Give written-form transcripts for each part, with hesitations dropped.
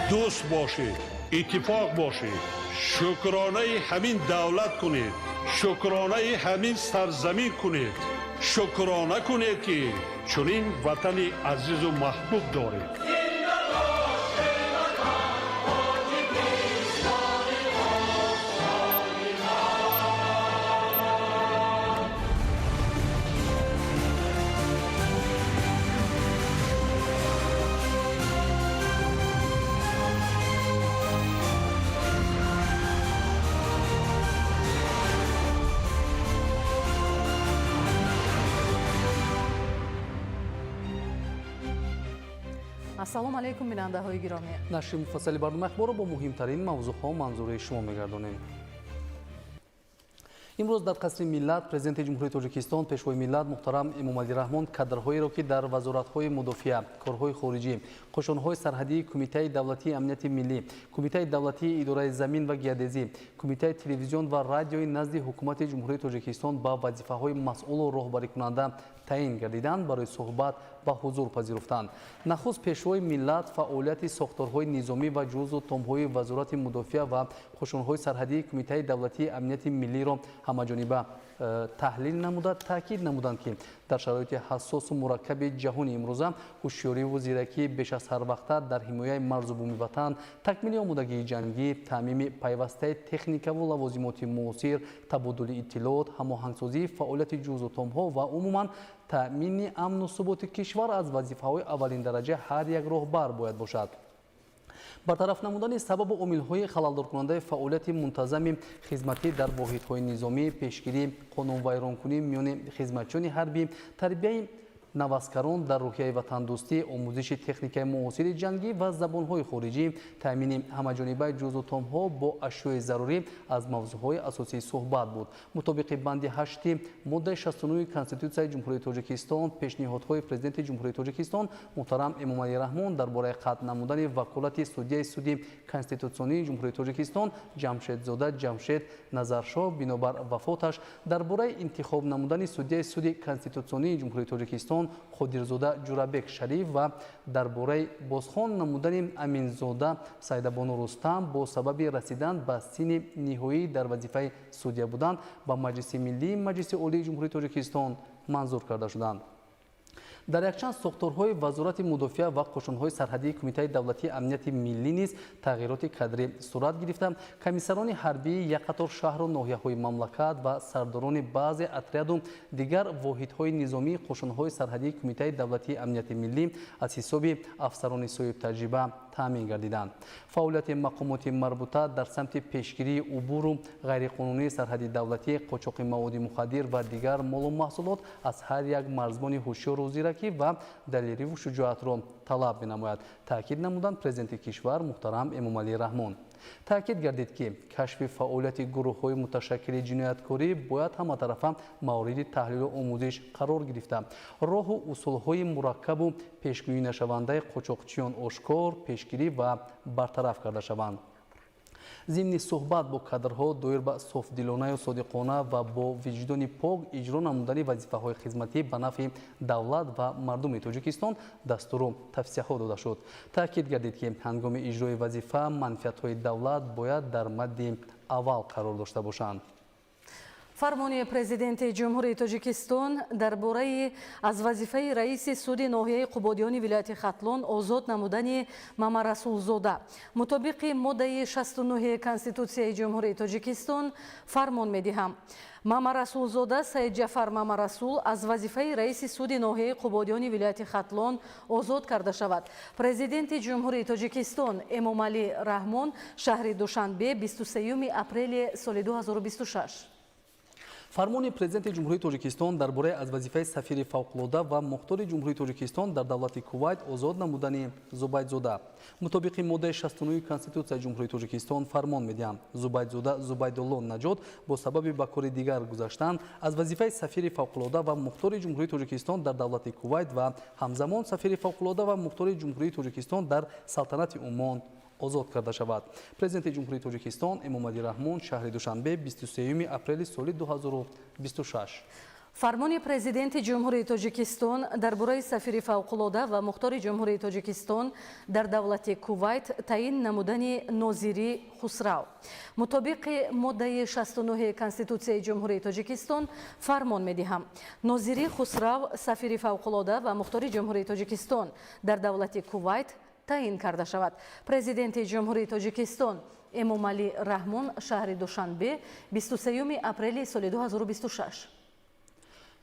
دوست باشید، اتفاق باشید، شکرانه همین دولت کنید، شکرانه همین سرزمین کنید، شکرانه کنید که چنین وطن عزیز و محبوب دارید. ассалому алайкум бинандаҳои гиромӣ. нашри муфассали барномаи ахборро бо муҳимтарин мавзӯъҳо манзураи шумо мегардонем. имрӯз дар қасри миллат президенти ҷумҳурии тоҷикистон пешвои миллат муҳтарам эмомалӣ раҳмон кадрҳоеро ки дар вазоратҳои мудофиа, корҳои хориҷӣ, қошонҳои сарҳадӣ, кумитаи давлатии амнияти миллӣ, кумитаи давлатии идораи замин ва геодезӣ, кумитаи телевизион ва радиои назди ҳукумати ҷумҳурии тоҷикистон ба вазифаҳои масъулу роҳбарикунанда таъин гардиданд барои суҳбат ба ҳузур пазируфтанд. нахуст пешвои миллат фаъолияти сохторҳои низомӣ ва ҷузъу томҳои вазорати мудофиа ва қошонҳои сарҳадии кумитаи давлатии амнияти миллиро ҳамаҷониба таҳлил намуда таъкид намуданд ки дар шароити ҳассосу мураккаби ҷаҳони имрӯза ҳушёриву зиракӣ беш аз ҳарвақта дар ҳимояи марзу бӯми ватан, такмили омодагии ҷангӣ, таъмими пайвастаи техникаву лавозимоти муосир, табодули иттилоот, ҳамоҳангсозии фаъолияти ҷузъу томҳо ва умуман таъмини амну суботи кишвар аз вазифаҳои аввалиндараҷа ҳар як роҳбар бояд бошад. бартараф намудани сабабу омилҳои халалдоркунандаи фаъолияти мунтазами хизматӣ дар воҳидҳои низомӣ, пешгирӣ, қонунвайронкунӣ миёни хизматчиёни ҳарбӣ, тарбияи навазкарон дар рӯҳияи ватандӯстӣ, омӯзиши техникаи муосири ҷангӣ ва забонҳои хориҷӣ, таъмини ҳамаҷонибаи ҷузъу томҳо бо ашёи зарурӣ аз мавзӯъҳои асосии суҳбат буд. мутобиқи банди 8 моддаи 69 Конститутсияи ҷумҳурии тоҷикистон, пешниҳодҳои президенти ҷумҳурии тоҷикистон муҳтарам Эмомалӣ Раҳмон дар бораи қатъ намудани ваколати судяи суди конститутсионии ҷумҳурии тоҷикистон Ҷамшедзода Ҷамшед Назаршоҳ бинобар вафоташ, дар бораи интихоб намудани судяи суди конститутсионии ҷумҳурии тоҷикистон Ходирзода Ҷурабек Шариф ва дар бораи бозхон намудани Аминзода Сайдабону Рустам бо сабаби расидан ба синни ниҳоӣ дар вазифаи судя будан ба Маҷлиси Миллии Маҷлиси Олии Ҷумҳурии Тоҷикистон манзур карда шуданд. дар якчанд сохторҳои вазорати мудофиа ва қошонҳои сарҳадии кумитаи давлатии амнияти миллӣ низ тағйироти кадрӣ сурат гирифта, комиссарони ҳарбии як қатор шаҳру ноҳияҳои мамлакат ва сардорони баъзе отряду дигар воҳидҳои низомии қошонҳои сарҳадии кумитаи давлатии амнияти миллӣ аз ҳисоби афсарони соҳибтаҷриба таъмин гардиданд. фаъолияти мақомоти марбута дар самти пешгирии убуру ғайриқонунии сарҳади давлатӣ, қочоқи маводи мухаддир ва дигар молу маҳсулот аз ҳар як марзбони ҳушёру зиракӣ ва далериву шуҷоатро талаб менамояд, таъкид намуданд президенти кишвар муҳтарам Эмомалӣ Раҳмон. таъкид гардид ки кашфи фаъолияти гурӯҳҳои муташаккили ҷинояткорӣ бояд ҳаматарафа мавриди таҳлилу омӯзиш қарор гирифта, роҳу усулҳои мураккабу пешгӯинашавандаи қочоқчиён ошкор, пешгирӣ ва бартараф карда шаванд. зимни суҳбат бо кадрҳо доир ба софдилонаю содиқона ва бо виҷдони пок иҷро намудани вазифаҳои хизматӣ ба нафъи давлат ва мардуми Тоҷикистон дастуру тавсияҳо дода шуд. таъкид гардид ки ҳангоми иҷрои вазифа манфиатҳои давлат бояд дар мадди аввал қарор дошта бошанд. фармони президенти ҷумҳурии тоҷикистон дар бораи аз вазифаи раиси суди ноҳияи қубодиёни вилояти хатлон озод намудани Мамарасулзода мутобиқи моддаи 69 Конститутсияи ҷумҳурии тоҷикистон фармон медиҳам. Мамарасулзода Саид Ҷафар Мамарасул аз вазифаи раиси суди ноҳияи қубодиёни вилояти хатлон озод карда шавад. Президенти ҷумҳурии тоҷикистон Эмомалӣ Раҳмон шаҳри Душанбе 23 апрели соли 2026 фармони президенти ҷумҳурии тоҷикистон дар бораи аз вазифаи сафири фавқулода ва мухтори ҷумҳурии тоҷикистон дар давлати Кувайт озод намудани Зубайдзода мутобиқи моддаи 69 Конститутсияи ҷумҳурии тоҷикистон фармон медиҳам. Зубайдзода Зубайдулло Наҷот бо сабаби ба кори дигар гузаштан аз вазифаи сафири фавқулода ва мухтори ҷумҳурии тоҷикистон дар давлати Кувайт ва ҳамзамон сафири фавқулода ва мухтори ҷумҳурии тоҷикистон дар салтанати Умон озод карда шавад. Президенти ҷумҳурии тоҷикистон Эмомалӣ Раҳмон шаҳри Душанбе 23 апрели соли 2026 фармони президенти ҷумҳурии тоҷикистон дар бораи сафири фавқулода ва мухтори ҷумҳурии тоҷикистон дар давлати Кувайт таъин намудани Нозири Хусрав. мутобиқи моддаи 69 Конститутсияи ҷумҳурии тоҷикистон фармон медиҳам Нозири Хусрав сафири фавқулода ва мухтори ҷумҳурии тоҷикистон дар давлати Кувайт таъин карда шавад. Президенти ҷумҳурии тоҷикистон Эмомалӣ Раҳмон шаҳри Душанбе 23 апрели соли 2026.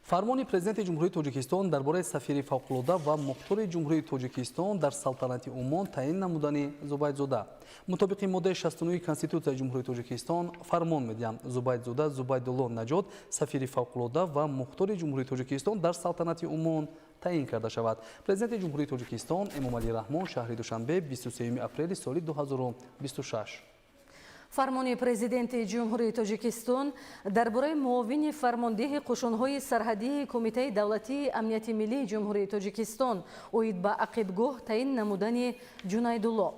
фармони президенти ҷумҳурии тоҷикистон дар бораи сафири фавқулода ва мухтори ҷумҳурии тоҷикистон дар салтанати Умон таъин намудани Зубайдзода. мутобиқи моддаи 69 Конститутсияи ҷумҳурии тоҷикистон фармон медиҳад Зубайдзода Зубайдулло Наҷод сафири фавқулода ва мухтори ҷумҳурии тоҷикистон дар салтанати Умон таъин карда шавад. Президенти ҷумҳурии тоҷикистон Эмомалӣ Раҳмон шаҳри Душанбе 23 апрели соли 2026. фармони президенти ҷумҳурии тоҷикистон дар бораи муовини фармондеҳи қушунҳои сарҳадии Кумитаи давлатии амнияти миллии ҷумҳурии тоҷикистон оид ба ақибгоҳ таъин намудани Ҷунайдулло.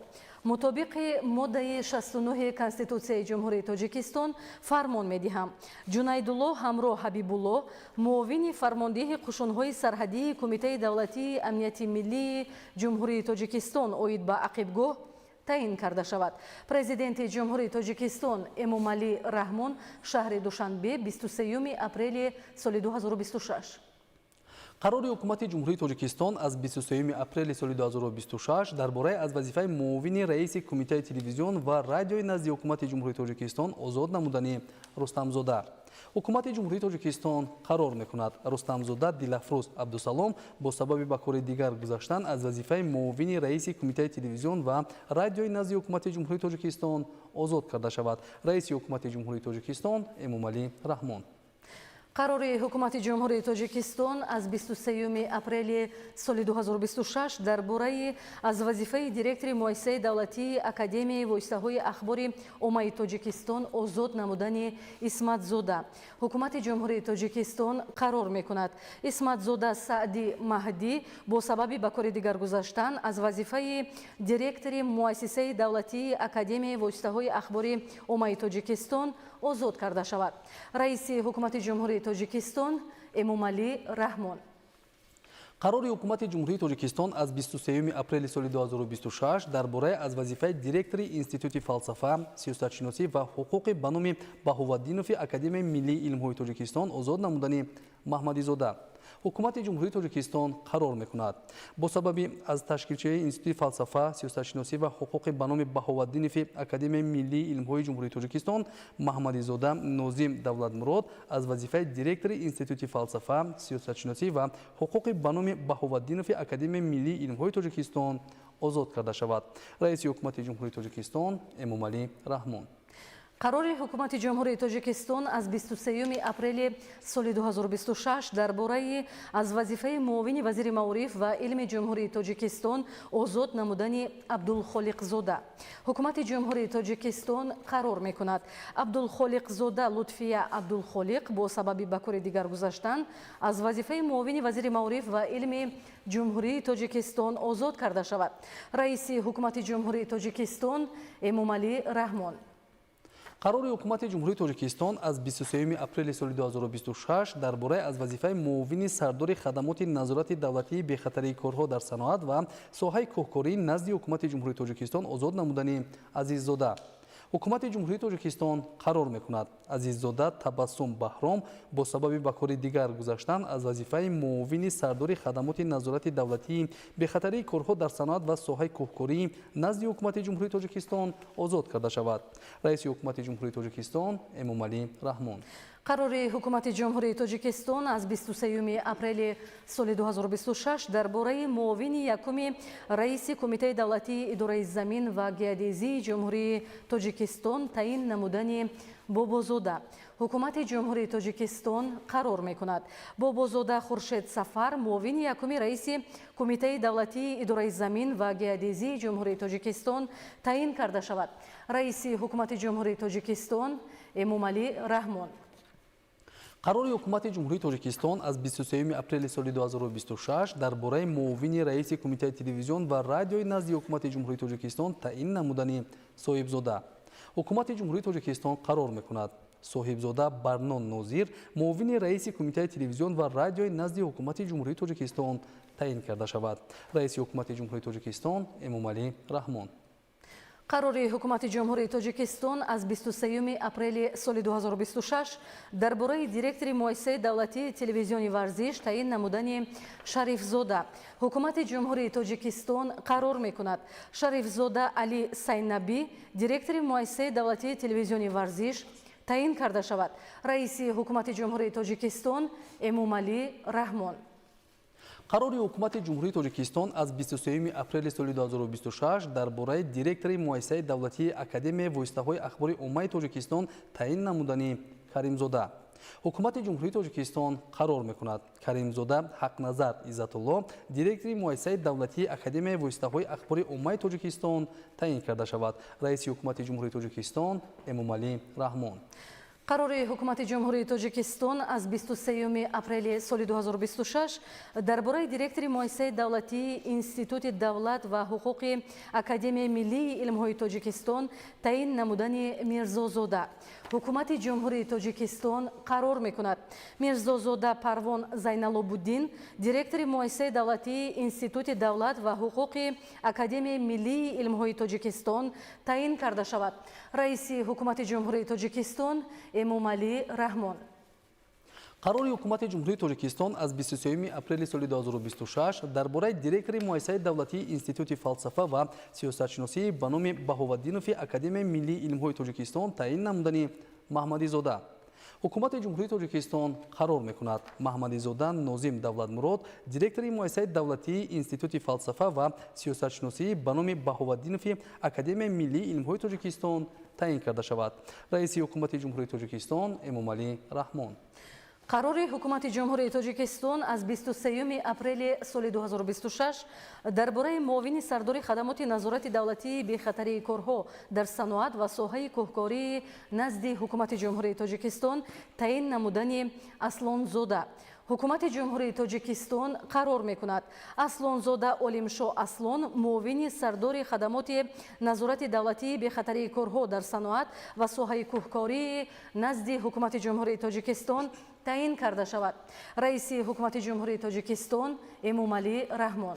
мутобиқи моддаи 69 Конститутсияи ҷумҳурии тоҷикистон фармон медиҳам Ҷунайдулло ҳамроҳ Ҳабибулло муовини фармондеҳи қушунҳои сарҳадии Кумитаи давлатии амнияти миллии ҷумҳурии тоҷикистон оид ба ақибгоҳ таъин карда шавад. Президенти ҷумҳурии тоҷикистон Эмомалӣ Раҳмон шаҳри Душанбе 23 апрели соли 2026. қарори ҳукумати ҷумҳурии тоҷикистон аз 23 апрели соли 2026 дар бораи аз вазифаи муовини раиси Кумитаи телевизион ва радиои назди ҳукумати ҷумҳурии тоҷикистон озод намудани Рустамзода. ҳукумати ҷумҳурии тоҷикистон қарор мекунад Рустамзода Дилафрӯз Абдусалом бо сабаби ба кори дигар гузаштан аз вазифаи муовини раиси Кумитаи телевизион ва радиои назди ҳукумати ҷумҳурии тоҷикистон озод карда шавад. раиси ҳукумати ҷумҳурии тоҷикистон Эмомалӣ Раҳмон. қарори ҳукумати ҷумҳурии тоҷикистон аз 23 апрели соли 2026 дар бораи аз вазифаи директори муассисаи давлатии Академияи воситаҳои ахбори оммаи Тоҷикистон озод намудани Исматзода. ҳукумати ҷумҳурии тоҷикистон қарор мекунад Исматзода Саъди Маҳдӣ бо сабаби ба кори дигар гузаштан аз вазифаи директори муассисаи давлатии Академияи воситаҳои ахбори оммаи Тоҷикистон озод карда шавад. раиси ҳукумати ҷумҳурии тоҷикистон Эмомалӣ Раҳмон. қарори ҳукумати ҷумҳурии тоҷикистон аз 23 апрели соли 2026 дар бораи аз вазифаи директори Институти фалсафа, сиёсатшиносӣ ва ҳуқуқи ба номи Баҳоваддинов Академияи миллии илмҳои Тоҷикистон озод намудани Маҳмадизода. ҳукумати ҷумҳурии тоҷикистон қарор мекунад бо сабаби аз ташкилчиҳои Институти фалсафа, сиёсатшиносӣ ва ҳуқуқи ба номи Баҳоваддинови Академияи миллии илмҳои ҷумҳурии тоҷикистон Маҳмадизода Нозим Давлатмурод аз вазифаи директори Институти фалсафа, сиёсатшиносӣ ва ҳуқуқи ба номи Баҳоваддинови Академияи миллии илмҳои тоҷикистон озод карда шавад. раиси ҳукумати ҷумҳурии тоҷикистон Эмомалӣ Раҳмон. қарори ҳукумати ҷумҳурии тоҷикистон аз 23 апрели соли 2026 дар бораи аз вазифаи муовини вазири маориф ва илми ҷумҳурии тоҷикистон озод намудани Абдулхолиқзода. ҳукумати ҷумҳурии тоҷикистон қарор мекунад Абдулхолиқзода Лутфия Абдулхолиқ бо сабаби ба кори дигар гузаштан аз вазифаи муовини вазири маориф ва илми ҷумҳурии тоҷикистон озод карда шавад. раиси ҳукумати ҷумҳурии тоҷикистон Эмомалӣ Раҳмон. қарори ҳукумати ҷумҳурии тоҷикистон аз 23 апрели соли 2026 дар бораи аз вазифаи муовини сардори хадамоти назорати давлатии бехатарии корҳо дар саноат ва соҳаи коҳкорӣ назди ҳукумати ҷумҳурии тоҷикистон озод намудани Азиззода. ҳукумати ҷумҳурии тоҷикистон қарор мекунад Азиззода Табассум Баҳром бо сабаби ба кори дигар гузаштан аз вазифаи муовини сардори хадамоти назорати давлатии бехатарии корҳо дар саноат ва соҳаи коҳкорӣ назди ҳукумати ҷумҳурии тоҷикистон озод карда шавад. раиси ҳукумати ҷумҳурии тоҷикистон Эмомалӣ Раҳмон. қарори ҳукумати ҷумҳурии тоҷикистон аз 23 апрели соли 2026 дар бораи муовини якуми раиси Кумитаи давлатии идораи замин ва геодезии ҷумҳурии тоҷикистон таъин намудани Бобозода. ҳукумати ҷумҳурии тоҷикистон қарор мекунад Бобозода Хуршед Сафар муовини якуми раиси Кумитаи давлатии идораи замин ва геодезии ҷумҳурии тоҷикистон таъин карда шавад. раиси ҳукумати ҷумҳурии тоҷикистон Эмомалӣ Раҳмон. қарори ҳукумати ҷумҳурии тоҷикистон аз 23 апрели соли 2026 дар бораи муовини раиси Кумитаи телевизион ва радиои назди ҳукумати ҷумҳурии тоҷикистон таъин намудани Соҳибзода. ҳукумати ҷумҳурии тоҷикистон қарор мекунад صاحبزاده برنون نوزیر معاون رئیس کمیته تلویزیون و رادیوی نزد حکومت جمهوری تاجیکستان تعیین کرده شود. رئیس حکومت جمهوری تاجیکستان امومعلی رحمان. қарори ҳукумати ҷумҳурии тоҷикистон аз 23 апрели соли 2026 дар бораи директори муассисаи давлатии телевизиони варзиш таъин намудани шарифзода ҳукумати ҷумҳурии тоҷикистон қарор мекунад шарифзода али сайнабӣ директори муассисаи давлатии телевизиони варзиш таъин карда шавад. раиси ҳукумати ҷумҳурии тоҷикистон эмомалӣ раҳмон. қарори ҳукумати ҷумҳурии тоҷикистон аз 23 апрели соли 2026 дар бораи директори муассисаи давлатии академияи воситаҳои ахбори уммаи тоҷикистон таъин намудани каримзода. ҳукумати ҷумҳурии тоҷикистон қарор мекунад каримзода ҳақназар иззатулло директори муассисаи давлатии академияи воситаҳои ахбори уммаи тоҷикистон таъин карда шавад. раиси ҳукумати ҷумҳурии тоҷикистон эмомалӣ раҳмон. қарори ҳукумати ҷумҳурии тоҷикистон аз 23 апрели соли 2026 дар бораи директори муассисаи давлатии институти давлат ва ҳуқуқи академияи миллии илмҳои тоҷикистон таъин намудани мирзозода. ҳукумати ҷумҳурии тоҷикистон қарор мекунад мирзозода парвон зайналобуддин директори муассисаи давлатии институти давлат ва ҳуқуқи академияи миллии илмҳои тоҷикистон таъин карда шавад. раиси ҳукумати ҷумҳурии тоҷикистон эмомалӣ раҳмон. қарори ҳукумати ҷумҳурии тоҷикистон аз 23 апрели соли 2026 дар бораи директори муассисаи давлатии институти фалсафа ва сиёсатшиносӣ ба номи баҳоваддинови академияи миллии илмҳои тоҷикистон таъин намудани маҳмадизода. ҳукумати ҷумҳурии тоҷикистон қарор мекунад маҳмадизода нозим давлатмурод директори муассисаи давлатии институти фалсафа ва сиёсатшиносӣ ба номи баҳоваддинови академияи миллии илмҳои тоҷикистон таъин карда шавад. раиси ҳукумати ҷумҳурии тоҷикистон эмомалӣ раҳмон. қарори ҳукумати ҷумҳурии тоҷикистон аз 23 апрели соли 2026 дар бораи муовини сардори хадамоти назорати давлатии бехатарии корҳо дар саноат ва соҳаи кӯҳкории назди ҳукумати ҷумҳурии тоҷикистон таъин намудани аслонзода. ҳукумати ҷумҳурии тоҷикистон қарор мекунад аслонзода олимшо аслон муовини сардори хадамоти назорати давлатии бехатарии корҳо дар саноат ва соҳаи кӯҳкории назди ҳукумати ҷумҳурии тоҷикистон таъин карда шавад. раиси ҳукумати ҷумҳурии тоҷикистон эмомалӣ раҳмон.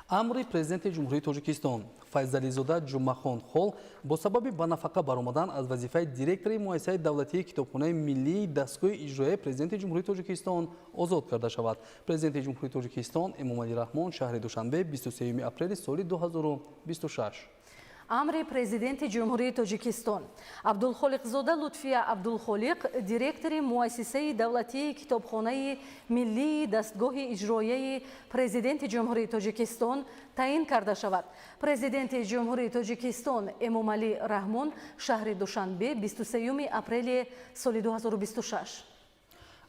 амри президенти ҷумҳурии тоҷикистон файзализода ҷумъахон хол бо сабаби ба нафақа баромадан аз вазифаи директори муассисаи давлатии китобхонаи миллии дастгоҳи иҷроияи президенти ҷумҳурии тоҷикистон озод карда шавад. президенти ҷумҳурии тоҷикистон эмомалӣ раҳмон шаҳри душанбе 23 апрели соли 2026 амри президенти ҷумҳурии тоҷикистон абдулхолиқзода лутфия абдулхолиқ директори муассисаи давлатии китобхонаи миллии дастгоҳи иҷроияи президенти ҷумҳурии тоҷикистон таъин карда шавад. президенти ҷумҳурии тоҷикистон эмомалӣ раҳмон шаҳри душанбе 23 апрели соли 2026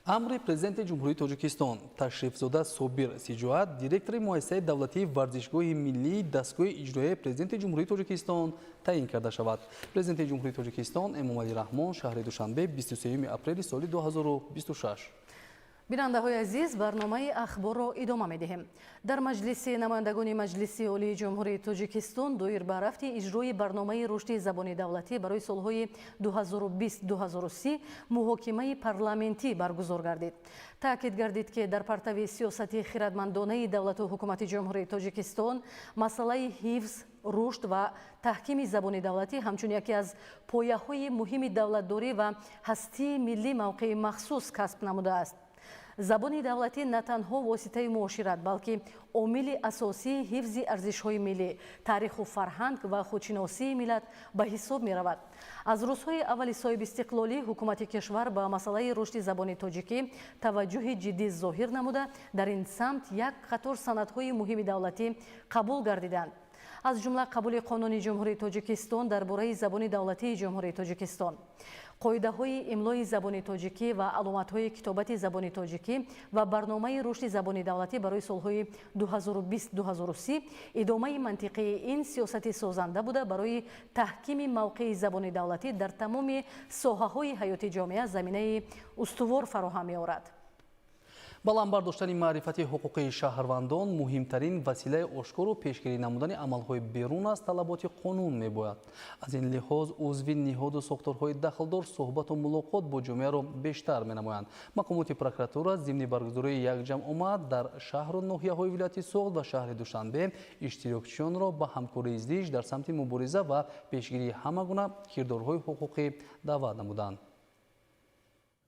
амри президенти ҷумҳурии тоҷикистон ташрифзода собир сиҷоат директори муассисаи давлатии варзишгоҳи миллии дастгоҳи иҷроияи президенти ҷумҳурии тоҷикистон таъин карда шавад. президенти ҷумҳурии тоҷикистон эмомалӣ раҳмон шаҳри душанбе 23 апрели соли 2026 бинандаҳои азиз, барномаи ахборро идома медиҳем. дар маҷлиси намояндагони маҷлиси олии ҷумҳурии тоҷикистон доир ба рафти иҷрои барномаи рушди забони давлатӣ барои солҳои 2020-2030 муҳокимаи парламентӣ баргузор гардид. таъкид гардид ки дар партави сиёсати хирадмандонаи давлату ҳукумати ҷумҳурии тоҷикистон масъалаи ҳифз, рушд ва таҳкими забони давлатӣ ҳамчун яке аз пояҳои муҳими давлатдорӣ ва ҳастии миллӣ мавқеи махсус касб намудааст. забони давлатӣ на танҳо воситаи муошират, балки омили асосии ҳифзи арзишҳои миллӣ, таъриху фарҳанг ва худшиносии миллат ба ҳисоб меравад. аз рӯзҳои аввали соҳиби истиқлолӣ ҳукумати кишвар ба масъалаи рушди забони тоҷикӣ таваҷҷӯҳи ҷиддӣ зоҳир намуда дар ин самт як қатор санадҳои муҳими давлатӣ қабул гардиданд. аз ҷумла қабули қонуни ҷумҳурии тоҷикистон дар бораи забони давлатии ҷумҳурии тоҷикистон, қоидаҳои имлои забони тоҷикӣ ва аломатҳои китобати забони тоҷикӣ ва барномаи рушди забони давлатӣ барои солҳои 2020-2030 идомаи мантиқии ин сиёсати созанда буда барои таҳкими мавқеи забони давлатӣ дар тамоми соҳаҳои ҳаёти ҷомеа заминаи устувор фароҳам меорад. баландбар доштани маърифати ҳуқуқи шаҳрвандон муҳимтарин василаи ошкору пешгирӣ намудани амалҳои берун аз талаботи қонун мебояд. Аз ин лиҳоз узви ниҳоду сохторҳои дахлдор суҳбату мулоқот бо ҷомеаро бештар менамоянд. Мақомоти прокуратура зимни баргузории як ҷамъомад дар шаҳру ноҳияҳои вилояти Соғд ва шаҳри Душанбе иштирокчиёнро ба ҳамкории зич дар самти мубориза ва пешгирии ҳама гуна кирдорҳои ҳуқуқӣ даъват намуданд.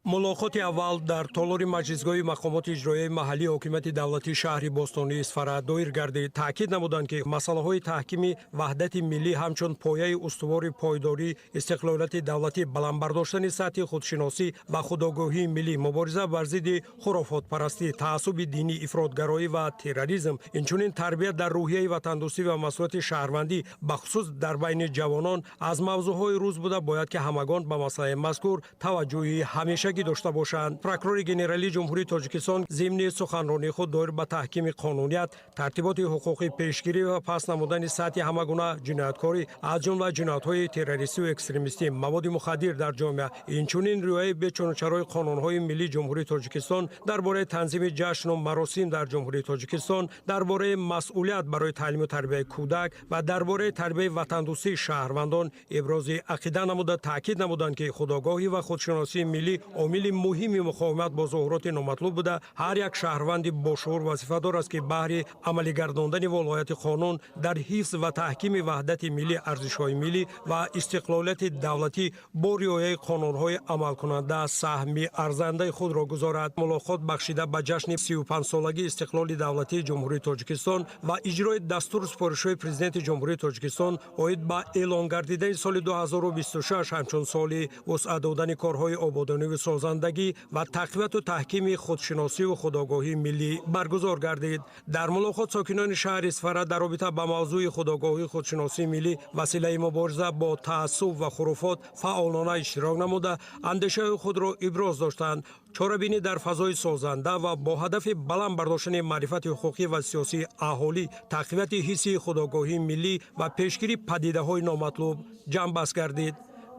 мулоқоти аввал дар толори маҷлисгоҳи мақомоти иҷроияи маҳаллии ҳокимияти давлатии шаҳри бостонии Исфара доир гардид. таъкид намуданд, ки масъалаҳои таҳкими ваҳдати миллӣ ҳамчун пояи устувори пойдорӣ, истиқлолияти давлатӣ, баландбардоштани сатҳи худшиносӣ ва худогоҳии миллӣ, мубориза бар зидди хурофотпарастӣ, таъассуби динӣ, ифротгароӣ ва терроризм, инчунин тарбият дар рӯҳияи ватандӯстӣ ва масъулияти шаҳрвандӣ бахусус дар байни ҷавонон аз мавзӯъҳои рӯз буда бояд, ки ҳамагон ба масъалаи мазкур таваҷҷӯҳи ҳамеша дошта бошанд. прокурори генералии ҷумҳурии Тоҷикистон зимни суханронии худ доир ба таҳкими қонуният, тартиботи ҳуқуқи пешгирӣ ва паст намудани сатҳи ҳама гуна ҷинояткорӣ, аз ҷумла ҷиноятҳои террористиву экстремистӣ, маводи мухаддир дар ҷомеа, инчунин риояи бечунучарои қонунҳои миллии ҷумҳурии Тоҷикистон дар бораи танзими ҷашну маросим дар ҷумҳурии Тоҷикистон, дар бораи масъулият барои таълиму тарбияи кӯдак ва дар бораи тарбияи ватандӯстии шаҳрвандон ибрози ақида намуда, таъкид намуданд, ки худогоҳӣ ва худшиносии миллӣ омили муҳими муқовимат бо зуҳуроти номатлуб буда, ҳар як шаҳрванди бошур вазифадор аст, ки баҳри амалӣ гардондани волояти қонун дар ҳифз ва таҳкими ваҳдати миллӣ, арзишҳои миллӣ ва истиқлолияти давлатӣ бо риояи қонунҳои амалкунанда саҳми арзандаи худро гузорад. мулоқот бахшида ба ҷашни 35-солагии истиқлоли давлатии ҷумҳурии Тоҷикистон ва иҷрои дастур супоришҳои президенти ҷумҳурии Тоҷикистон оид ба эълон гардидани соли 2026 ҳамчун соли вусъат додани корҳои ободониву созандагӣ ва тақвияту таҳкими худшиносиву худогоҳии миллӣ баргузор гардид. дар мулоқот сокинони шаҳри Исфара дар робита ба мавзӯи худогоҳии худшиносии миллӣ василаи мубориза бо таассуб ва хуруфот фаъолона иштирок намуда, андешаҳои худро иброз доштанд. чорабинӣ дар фазои созанда ва бо ҳадафи баланд бардоштани маърифати ҳуқуқӣ ва сиёсии аҳолӣ, тақвияти ҳисси худогоҳии миллӣ ва пешгирии падидаҳои номатлуб ҷамъбаст гардид.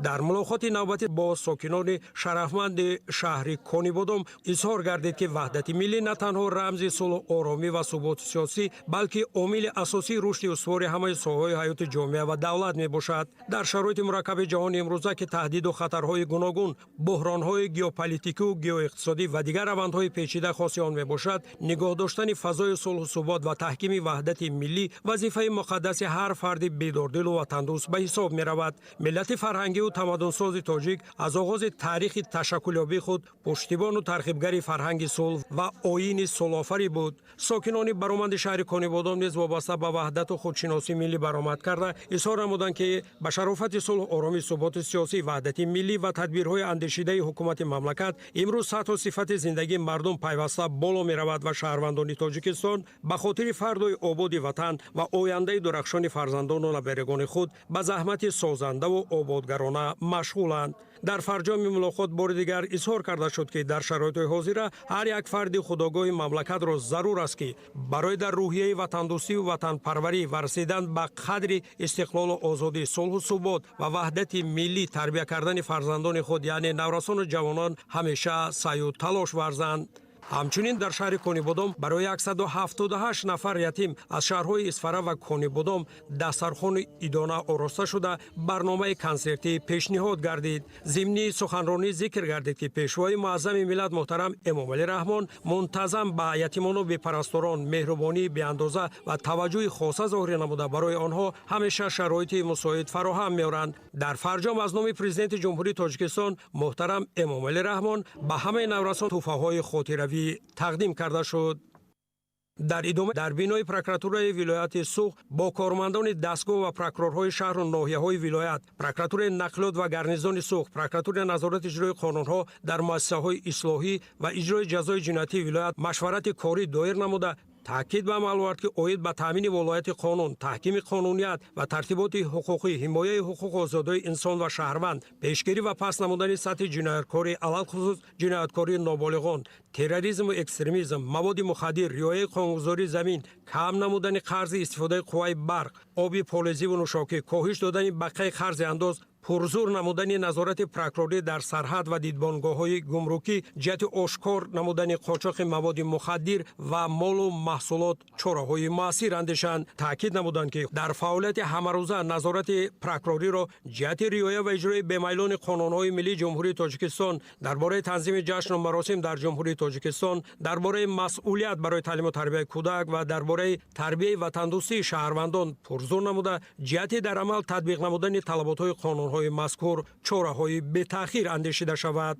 дар мулоқоти навбатӣ бо сокинони шарафманди шаҳри Конибодом изҳор гардид, ки ваҳдати миллӣ на танҳо рамзи сулҳу оромӣ ва суботи сиёсӣ, балки омили асосии рушди устувори ҳамаи соҳаҳои ҳаёти ҷомеа ва давлат мебошад. дар шароити мураккаби ҷаҳони имрӯза, ки таҳдиду хатарҳои гуногун, буҳронҳои геополитикиву геоиқтисодӣ ва дигар равандҳои печида хоси он мебошад, нигоҳ доштани фазои сулҳу субот ва таҳкими ваҳдати миллӣ вазифаи муқаддаси ҳар фарди бедордилу ватандӯст ба ҳисоб меравад. миллати фарҳангиву тамаддунсози тоҷик аз оғози таърихи ташаккулёбии худ пуштибону тарғибгари фарҳанги сулҳ ва оини сулҳофарӣ буд. сокинони бароманди шаҳри Конибодом низ вобаста ба ваҳдату худшиносии миллӣ баромад карда изҳор намуданд, ки ба шарофати сулҳ, оромӣ, суботи сиёсӣ, ваҳдати миллӣ ва тадбирҳои андешидаи ҳукумати мамлакат имрӯз сатҳу сифати зиндагии мардум пайваста боло меравад ва шаҳрвандони Тоҷикистон ба хотири фардои ободи ватан ва ояндаи дурахшони фарзандону наберагони худ ба заҳмати созандаву ободгарона машғуланд. дар фарҷоми мулоқот бори дигар изҳор карда шуд, ки дар шароитҳои ҳозира ҳар як фарди худогоҳи мамлакатро зарур аст, ки барои дар рӯҳияи ватандӯстиву ватанпарварӣ ва расидан ба қадри истиқлолу озодӣ, сулҳу субот ва ваҳдати миллӣ тарбия кардани фарзандони худ, яъне наврасону ҷавонон ҳамеша саъю талош варзанд. ҳамчунин дар шаҳри Конибодом барои 178 нафар ятим аз шаҳрҳои Исфара ва Конибодом дастархони идона ороста шуда барномаи консертӣ пешниҳод гардид. зимни суханронӣ зикр гардид, ки пешвои муаззами миллат муҳтарам Эмомалӣ Раҳмон мунтазам ба ятимону бепарасторон меҳрубонии беандоза ва таваҷҷӯҳи хоса зоҳир намуда, барои онҳо ҳамеша шароити мусоид фароҳам меоранд. дар фарҷом аз номи президенти ҷумҳурии Тоҷикистон муҳтарам Эмомалӣ Раҳмон ба ҳамаи наврасон тӯҳфаҳои хотиравӣ тақдим карда шуд. дар идома дар бинои прокуратураи вилояти Суғд бо кормандони дастгоҳ ва прокурорҳои шаҳру ноҳияҳои вилоят, прокуратураи нақлиёт ва гарнизони Суғд, прокуратураи назорати иҷрои қонунҳо дар муассисаҳои ислоҳӣ ва иҷрои ҷазои ҷиноятии вилоят машварати корӣ доир намуда, таъкид ба амал овард, ки оид ба таъмини волояти қонун, таҳкими қонуният ва тартиботи ҳуқуқӣ, ҳимояи ҳуқуқу озодии инсон ва шаҳрванд, пешгирӣ ва паст намудани сатҳи ҷинояткорӣ, алалхусус ҷинояткории ноболиғон, терроризму экстремизм, маводи мухаддир, риояи қонунгузории замин, кам намудани қарзи, истифодаи қувваи барқ, оби полезиву нӯшокӣ, коҳиш додани бақияи қарзи андоз, پرزور نمودن نظارت پروکوروری در سرحد و دیدبانگاه‌های گمرکی جهت آشکار نمودن قاچاق مواد مخدر و مال و محصولات چاره‌های مؤثر اندیشند. تاکید نمودند که در فعالیت همه‌روزه نظارت پروکوروری را جهت رعایت و اجرای بمیلان قانون‌های ملی جمهوری تاجیکستان درباره تنظیم جشن و مراسم در جمهوری تاجیکستان، درباره مسئولیت برای تعلیم و تربیت کودک و درباره تربیت و تندرستی شهروندان پرزور نموده جهت در عمل تطبیق نمودن طلبات‌های قانون‌های مذکور چاره‌های به تأخیر اندیشیده شود.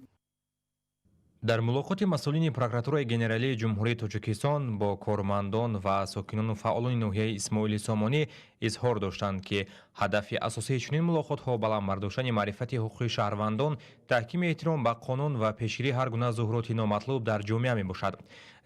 در ملاقات مسئولین پروکراتورای گنرالی جمهوری تاجیکستان با کارمندان و ساکنان و فعالان ناحیه اسماعیل سامانی اظهار داشتند که هدف اساسی چنین ملاقات‌ها بلندبرداشتن معرفت حقوق شهروندان، تحکیم احترام به قانون و پیشگیری هر گونه ظهورات نامطلوب در جامعه میباشد.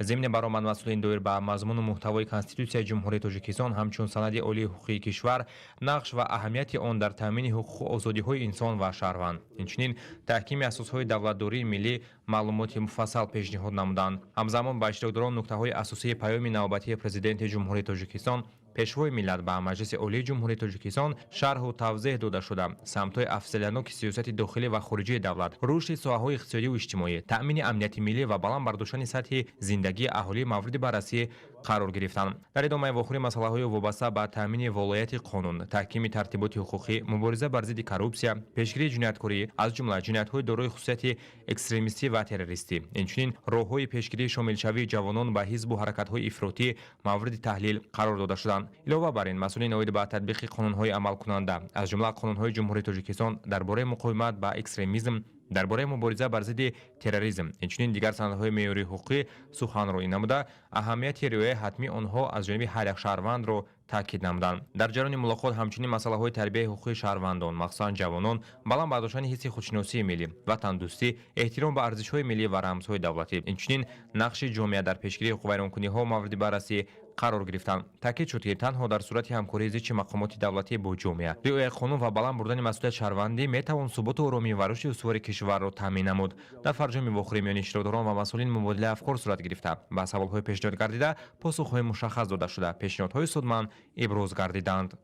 ضمن برآمد مسئولین دایر به مضمون و محتوای کنستیتوسیای جمهوری تاجیکستان همچون سند عالی حقوقی کشور، نقش و اهمیت آن در تامین حقوق و آزادی‌های انسان و شهروند، همچنین تحکیم اساس‌های دولتداری ملی معلومات مفصل پیشنهاد نمودند. همزمان به اشتراکداران نکته‌های اساسی پیام نوبتی پرزیدنت جمهوری تاجیکستان پیشوای ملت به مجلس عالی جمهوری تاجیکستان شرح و توضیح داده شده. سمت‌های افضلانک سیاست داخلی و خارجی دولت، رشد ساحه‌های اقتصادی و اجتماعی، تأمین امنیت ملی و بلندبرداشتن سطح زندگی اهالی مورد بررسی قرار گرفتند. در ادامه واخوری مسائل وابسته به تأمین ولایت قانون، تحکیم ترتیبات حقوقی، مبارزه بر ضد کورپسیا، پیشگیری جنایتکاری از جمله جنایت‌های دارای خصوصیت اکستریمیستی و تروریستی، همچنین راه‌های پیشگیری شامل شوی جوانان به حزب و حرکت‌های افراطی مورد تحلیل قرار داده شدند. علاوه بر این مسئولین اوید به تطبیق قانون‌های عمل کننده از جمله قانون‌های جمهوری تاجیکستان درباره مقاومت با اکستریمیسم، درباره مبارزه بر ضد تروریسم، همچنین دیگر سندهای معیاری حقوقی سخنرانی نموده اهمیت رعایت حتمی آنها از جانب هر یک شهروند را تاکید نمودند. در جریان ملاقات همچنین مسائل تربیت حقوقی شهروندان مخصوصا جوانان، بلندبرداشتن حس خودشناسی ملی، وطندوستی، احترام به ارزش‌های ملی و رمزهای دولتی، همچنین نقش جامعه در پیشگیری حقوق ویرانکنی‌ها مورد بررسی قرار گرفتند. تاکید شد که تنها در صورت همکاری زیچ مقامات دولتی با جامعه، رعایت قانون و بلند بردن مسئولیت شهروندی میتوان ثبات و آرامی و رشد استوار کشور را تامین نمود. در فرجام واخوری میان اشتراکداران و مسئولین مبادله افکار صورت گرفته. به سوال‌های پیشنهاد گردیده پاسخ‌های مشخص داده شده. پیشنهادهای سودمند ابراز گردیدند.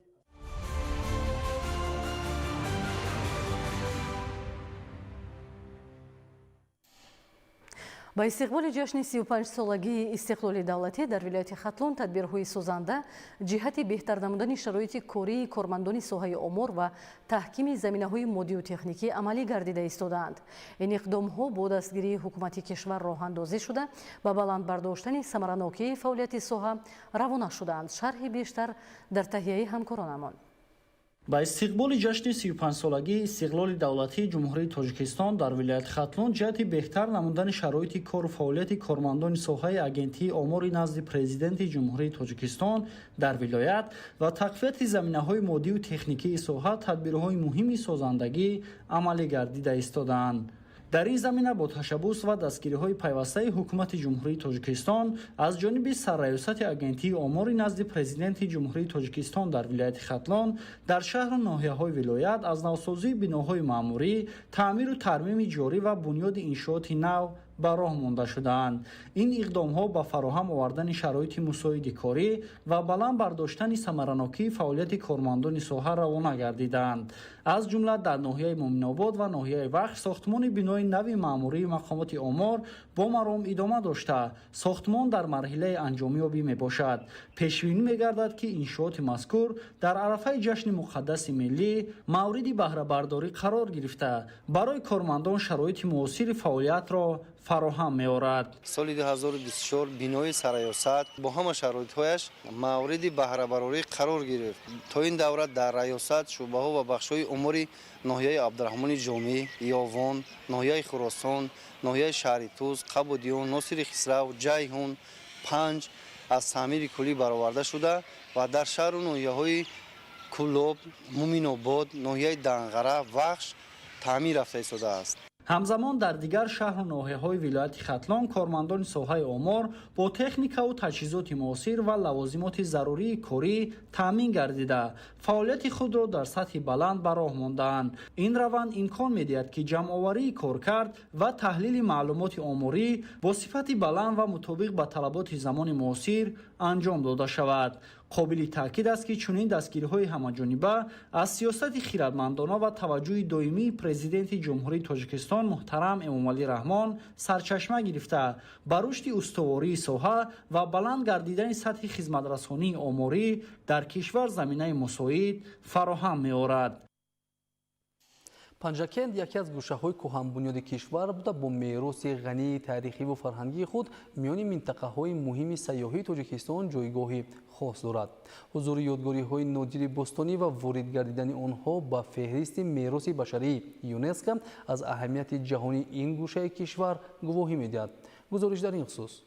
با استقبال جشن 35 سالگی استقلال دولتی در ولایت خطلون تدبیرهای سازنده جهت بهتر نمودن شرایط کاری کارمندان ساحه امور و تحکیم زمینه‌های مادی و تکنیکی عملی گردیده ایستادند. این اقدام‌ها با دستگیری حکومت کشور راه اندازی شده و بلند برداشتن ثمره‌ناکی فعالیت ساحه روانه شدند. شرح بیشتر در تهیه همکارانمان. با استقبال جشن 35 سالگی استقلال دولتی جمهوری تاجیکستان در ولایت خطلون جهت بهتر نمودن شرایط کار و فعالیت کارمندان ساحه агентии آماری نزد پرزیدنت جمهوری تاجیکستان در ولایت و تقویت زمینه‌های مادی و تکنیکی ساحه تدبیرهای مهمی سازندگی عملی گردیده ایستادند. در این زمینه با تشبث و دستگیری‌های پیوسته حکومت جمهوری تاجیکستان از جانب سرریاست агентии آماری نزد پرزیدنت جمهوری تاجیکستان در ولایت خطلون در شهر و ناحیه‌های ولایت از نوسازی بناهای معموری، تعمیر و ترمیم جاری و بنیاد انشاءات نو به راه مانده شدند. این اقدام‌ها با فراهم آوردن شرایط مساعد کاری و بلند برداشتن ثمره‌ناکی فعالیت کارمندان ساحه روانه گردیدند. از جمله در ناحیه مومن‌آباد و ناحیه وخش ساختمان بنای نو معموری مقامات آمار با مرام ادامه داشته ساختمان در مرحله انجامیابی میباشد. پیش‌بینی می‌گردد که انشاءات مذکور در عرفه جشن مقدس ملی مورد بهره برداری قرار گرفته برای کارمندان شرایط مناسب فعالیت را فراهم می‌آورد. سال 2024 بنای سرریاست با همه شرایط‌هایش مورد بهره برداری قرار گرفت. تا این دوره در ریاست شعبه‌ها و بخش‌های امور ناحیه عبدالرحمن جامع، یاوان، ناحیه خراسان، ناحیه شهر توس، قبودیان، ناصر خسرو، جیهون 5 از تعمیر کلی برآورده شده و در شهر و ناحیه‌های کلوب، مومن‌آباد، ناحیه دنغره، وخش تعمیر رفته ایستاده است. همزمان در دیگر شهر و ناحیه‌های ولایت خطلون کارمندان ساحه آمار با تکنیک و تجهیزات معاصر و لوازمات ضروری کاری تامین گردیده فعالیت خود را در سطح بلند به راه ماندند. این روند امکان می‌دهد که جمع‌آوری کارکرد و تحلیل معلومات آماری با صفت بلند و مطابق با طلبات زمان معاصر انجام داده شود. قابل تاکید است که چنین دستگیری‌های همه‌جانبه از سیاست خردمندانه و توجه دائمی پرزیدنت جمهوری تاجیکستان محترم امامعلی رحمان سرچشمه گرفته بر رشد استواری ساحه و بلند گردیدن سطح خدمترسانی آماری در کشور زمینه مساعد فراهم می‌آورد. پنجکند یکی از گوشه‌های کهن‌بنیاد کشور بوده با میراث غنی تاریخی و فرهنگی خود میان منطقه‌های مهم سیاحی تاجیکستان جایگاهی خاص دارد. حضور یادگاری‌های نادر باستانی و وارد گردیدن آنها به فهرست میراث بشری یونسکو از اهمیت جهانی این گوشه کشور گواهی می‌دهد. گزارش در این خصوص.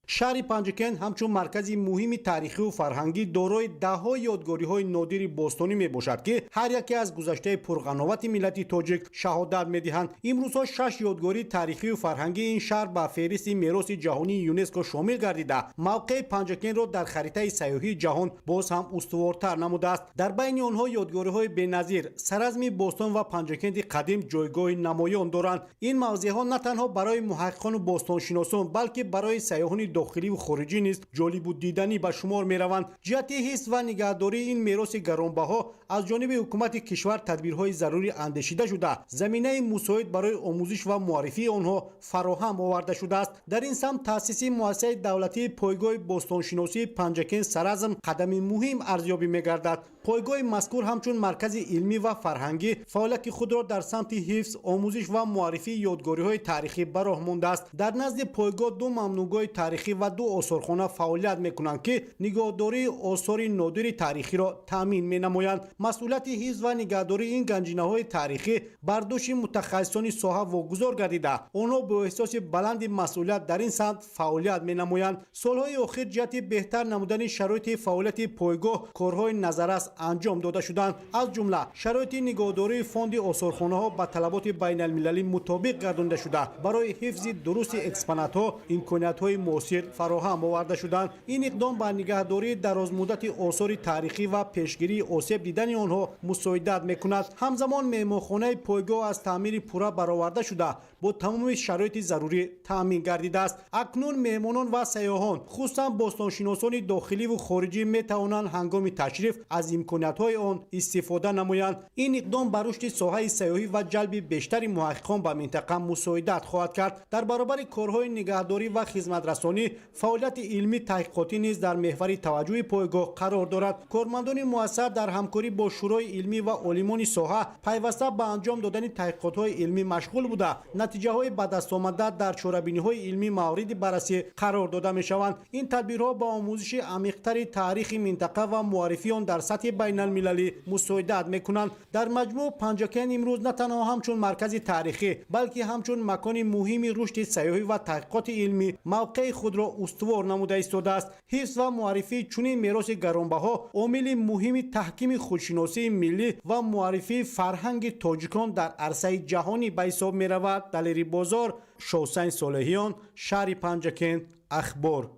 شهر پنجکند همچون مرکزی مهم تاریخی و فرهنگی دارای ده‌ها یادگاری‌های نادر باستانی میباشد که هر یکی از گذشته پرقناوت ملت تاجیک شهادت میدهند. امروزها 6 یادگاری تاریخی و فرهنگی این شهر به فهرست میراث جهانی یونسکو شامل گردیده موقع پنجکند را در خریطه سیاحی جهان باز هم استوارتر نموده است. در بین آنها یادگاری‌های بی‌نظیر سرزم باستان و پنجکند قدیم جایگاه نمایان دارند. این موضع‌ها نه تنها برای محققان و باستانشناسان بلکه برای سیاحان داخلی و خارجی نیز جالب و دیدنی به شمار میروند. جهت حفظ و نگهداری این میراث گرانبها از جانب حکومت کشور تدبیرهای ضروری اندیشیده شده زمینه مساعد برای آموزش و معرفی آنها فراهم آورده شده است. در این سمت تأسیس مؤسسه دولتی پایگاه باستانشناسی پنجکند سرزم قدم مهم ارزیابی میگردد. پایگاه مذکور همچون مرکز علمی و فرهنگی فعالیت خود را در سمت حفظ، آموزش و معرفی یادگاری‌های تاریخی به راه مانده است. در نزد پایگاه 2 ممنوعگاه تاریخی و 2 آثارخانه فعالیت می‌کنند که نگهداری آثار نادر تاریخی را تامین می‌نمایند. مسئولیت حفظ و نگهداری این گنجینه‌های تاریخی بر دوش متخصصان ساحه واگذار گردیده آنها با احساس بلند مسئولیت در این سمت فعالیت می‌نمایند. سال‌های اخیر جهت بهتر نمودن شرایط فعالیت پایگاه کارهای نظررس انجام داده شدند. از جمله شرایط نگهداری فاند آثارخانه‌ها با طلبات بین‌المللی مطابق گردانده شده برای حفظ درست اکسپونات‌ها امکانات‌های معاصر فراهم آورده شدند. این اقدام به نگهداری درازمدت آثار تاریخی و پیشگیری آسیب دیدن آنها مساعدت می‌کند. همزمان مهمانخانه پایگاه از تعمیر پورا برآورده شده با تمام شرایط ضروری تامین گردیده است. اکنون مهمانان و سیاحان خصوصا باستانشناسان داخلی و خارجی می‌توانند هنگام تشریف از امکانات‌های آن استفاده نمایند. این اقدام بر رشد ساحه سیاحی و جلب بیشتر محققان به منطقه مساعدت خواهد کرد. در برابر کارهای نگهداری و خدمترسانی فعالیت علمی تحقیقاتی نیز در محور توجه پایگاه قرار دارد. کارمندان مؤثر در همکاری با شورای علمی و عالمان ساحه پیوسته به انجام دادن تحقیقات‌های علمی مشغول بوده نتیجه‌های به دست آمده در چاره‌بینی‌های علمی مورد بررسی قرار داده می‌شوند. این تدبیرها با آموزش عمیق‌تر تاریخ منطقه و معرفی آن در سطح بین‌المللی مساعدت می‌کنند. در مجموع پنجکند امروز نه تنها همچون مرکز تاریخی بلکه همچون مکان مهم رشد سیاحی و تحقیقات علمی موقع خود را استوار نموده ایستاده است. حفظ و معرفی چنین میراث گرانبها عامل مهم تحکیم خودشناسی ملی و معرفی فرهنگ تاجیکان در عرصه جهانی به حساب می‌رود. دلیری بازار، شوسین صالحیان، شهر پنجکند، اخبار.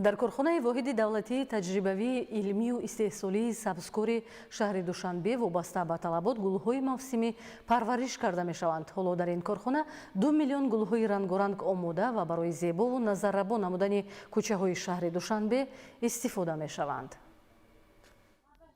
در کارخانه واحد دولتی تجربوی علمی و استحصالی سبزکاری شهر دوشنبه وابسته به طلبات گل‌های موسمی پرورش کرده می‌شوند. حالا در این کارخانه 2 میلیون گل‌های رنگارنگ آماده و برای زیبا و نظرربا نمودن کوچه‌های شهر دوشنبه استفاده می‌شوند.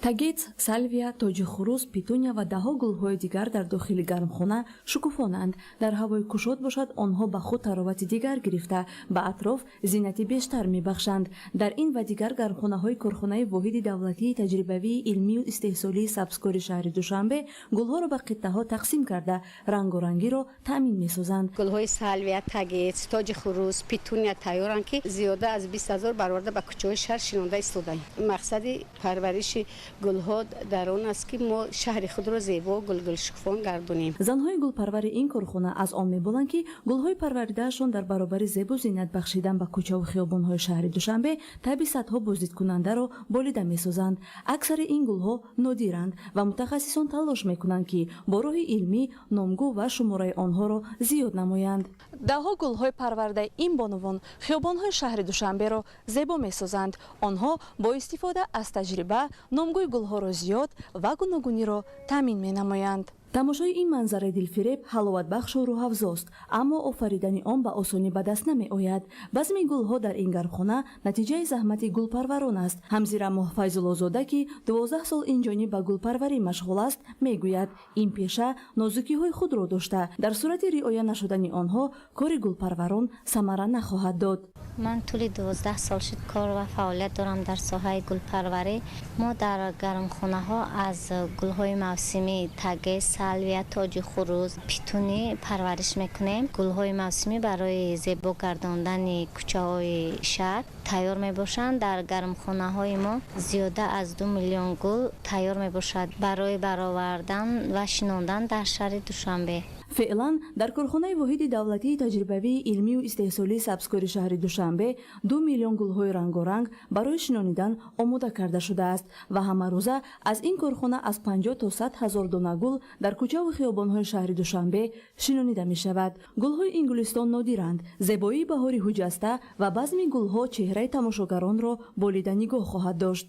тагец, салвия, тоҷихурус, петуния ва даҳо гулҳои дигар дар дохили гармхона шукуфонанд. дар ҳавои кушод бошад, онҳо ба худ таровати дигар гирифта, ба атроф зинати бештар мебахшанд. дар ин ва дигар гармхонаҳои корхонаи воҳиди давлатии таҷрибавии илмию истеҳсолии сабзкори шаҳри душанбе гулҳоро ба қиттаҳо тақсим карда, рангорангиро таъмин месозанд. гулҳои салвия, тагец, тоҷихурус, петуния тайёранд ки зиёда аз 20 000 бароварда ба кӯчаҳои шаҳр шинонда истодаем. мақсади парвариши гулҳо дар он аст ки мо шаҳри худро зебо гулгулшукуфон гардонем. занҳои гулпарвари ин корхона аз он меболанд ки гулҳои парваридаашон дар баробари зебу зинат бахшидан ба кӯчаву хиёбонҳои шаҳри душанбе таби садҳо боздидкунандаро болида месозанд. аксари ин гулҳо нодиранд ва мутахассисон талош мекунанд ки бо роҳи илмӣ номгӯ ва шумораи онҳоро зиёд намоянд. даҳҳо гулҳои парваридаи ин бонувон хиёбонҳои шаҳри душанберо зебо месозанд. онҳо бо истифода аз таҷриба номгӯи гулҳоро зиёд ва гуногуниро таъмин менамоянд. тамошои ин манзараи дилфиреб ҳаловатбахшу рӯҳафзост, аммо офаридани он ба осонӣ ба даст намеояд. базми гулҳо дар ин гармхона натиҷаи заҳмати гулпарварон аст. ҳамзираmoҳ файзуллозода ки 12 сол инҷониб ба гулпарварӣ машғул аст, мегӯяд ин пеша нозукиҳои худро дошта, дар сурати риоя нашудани онҳо кори гулпарварон самара нахоҳад дод. من طول 12 سال شد کار و فعالیت دارم در ساحه گلپروری. ما در گرمخانه ها از گل‌های موسمی تگه، سالویه، تاج خروس، پیتونی پرورش میکنیم. گل‌های موسمی برای زیبا گرداندن کوچه‌های شهر تیار میباشند. در گرمخانه های ما زیاده از 2 میلیون گل تیار میباشد برای برآوردن و شناندن در شهر دوشنبه. феълан дар корхонаи воҳиди давлатии таҷрибавии илмию истеҳсолии сабзкори шаҳри душанбе 2 миллион гулҳои рангоранг барои шинонидан омода карда шудааст ва ҳамарӯза аз ин корхона аз 50 то 100 ҳазор дона гул дар кӯчаву хиёбонҳои шаҳри душанбе шинонида мешавад. гулҳои ин гулистон нодиранд. зебоии баҳори ҳуҷаста ва базми гулҳо чеҳраи тамошогаронро болида нигоҳ хоҳад дошт.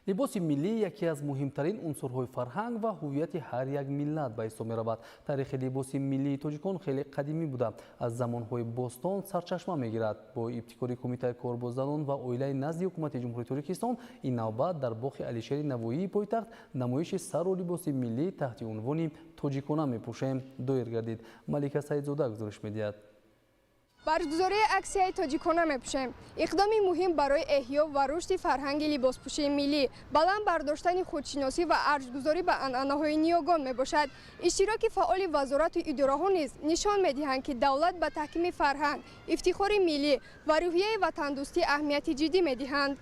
либоси миллӣ яке аз муҳимтарин унсурҳои фарҳанг ва ҳуввияти ҳар як миллат ба ҳисоб меравад. таърихи либоси миллии тоҷикон хеле қадимӣ буда, аз замонҳои бостон сарчашма мегирад. бо ибтикори кумитаи корбозанон ва оилаи назди ҳукумати ҷумҳурии Тоҷикистон ин навбат дар боғи Алишери Навоии пойтахт намоиши сару либоси миллӣ таҳти унвони тоҷикона мепӯшем доир гардид. малика саидзода гузориш медиҳад. баргузории аксияи тоҷикона мепӯшем иқдоми муҳим барои эҳё ва рушди фарҳанги либоспӯшии миллӣ, баланд бардоштани худшиносӣ ва арзгузорӣ ба анъанаҳои ниёгон мебошад. иштироки фаъоли вазорату идораҳо низ нишон медиҳанд ки давлат ба таҳкими фарҳанг, ифтихори миллӣ ва рӯҳияи ватандӯстӣ аҳамияти ҷиддӣ медиҳанд.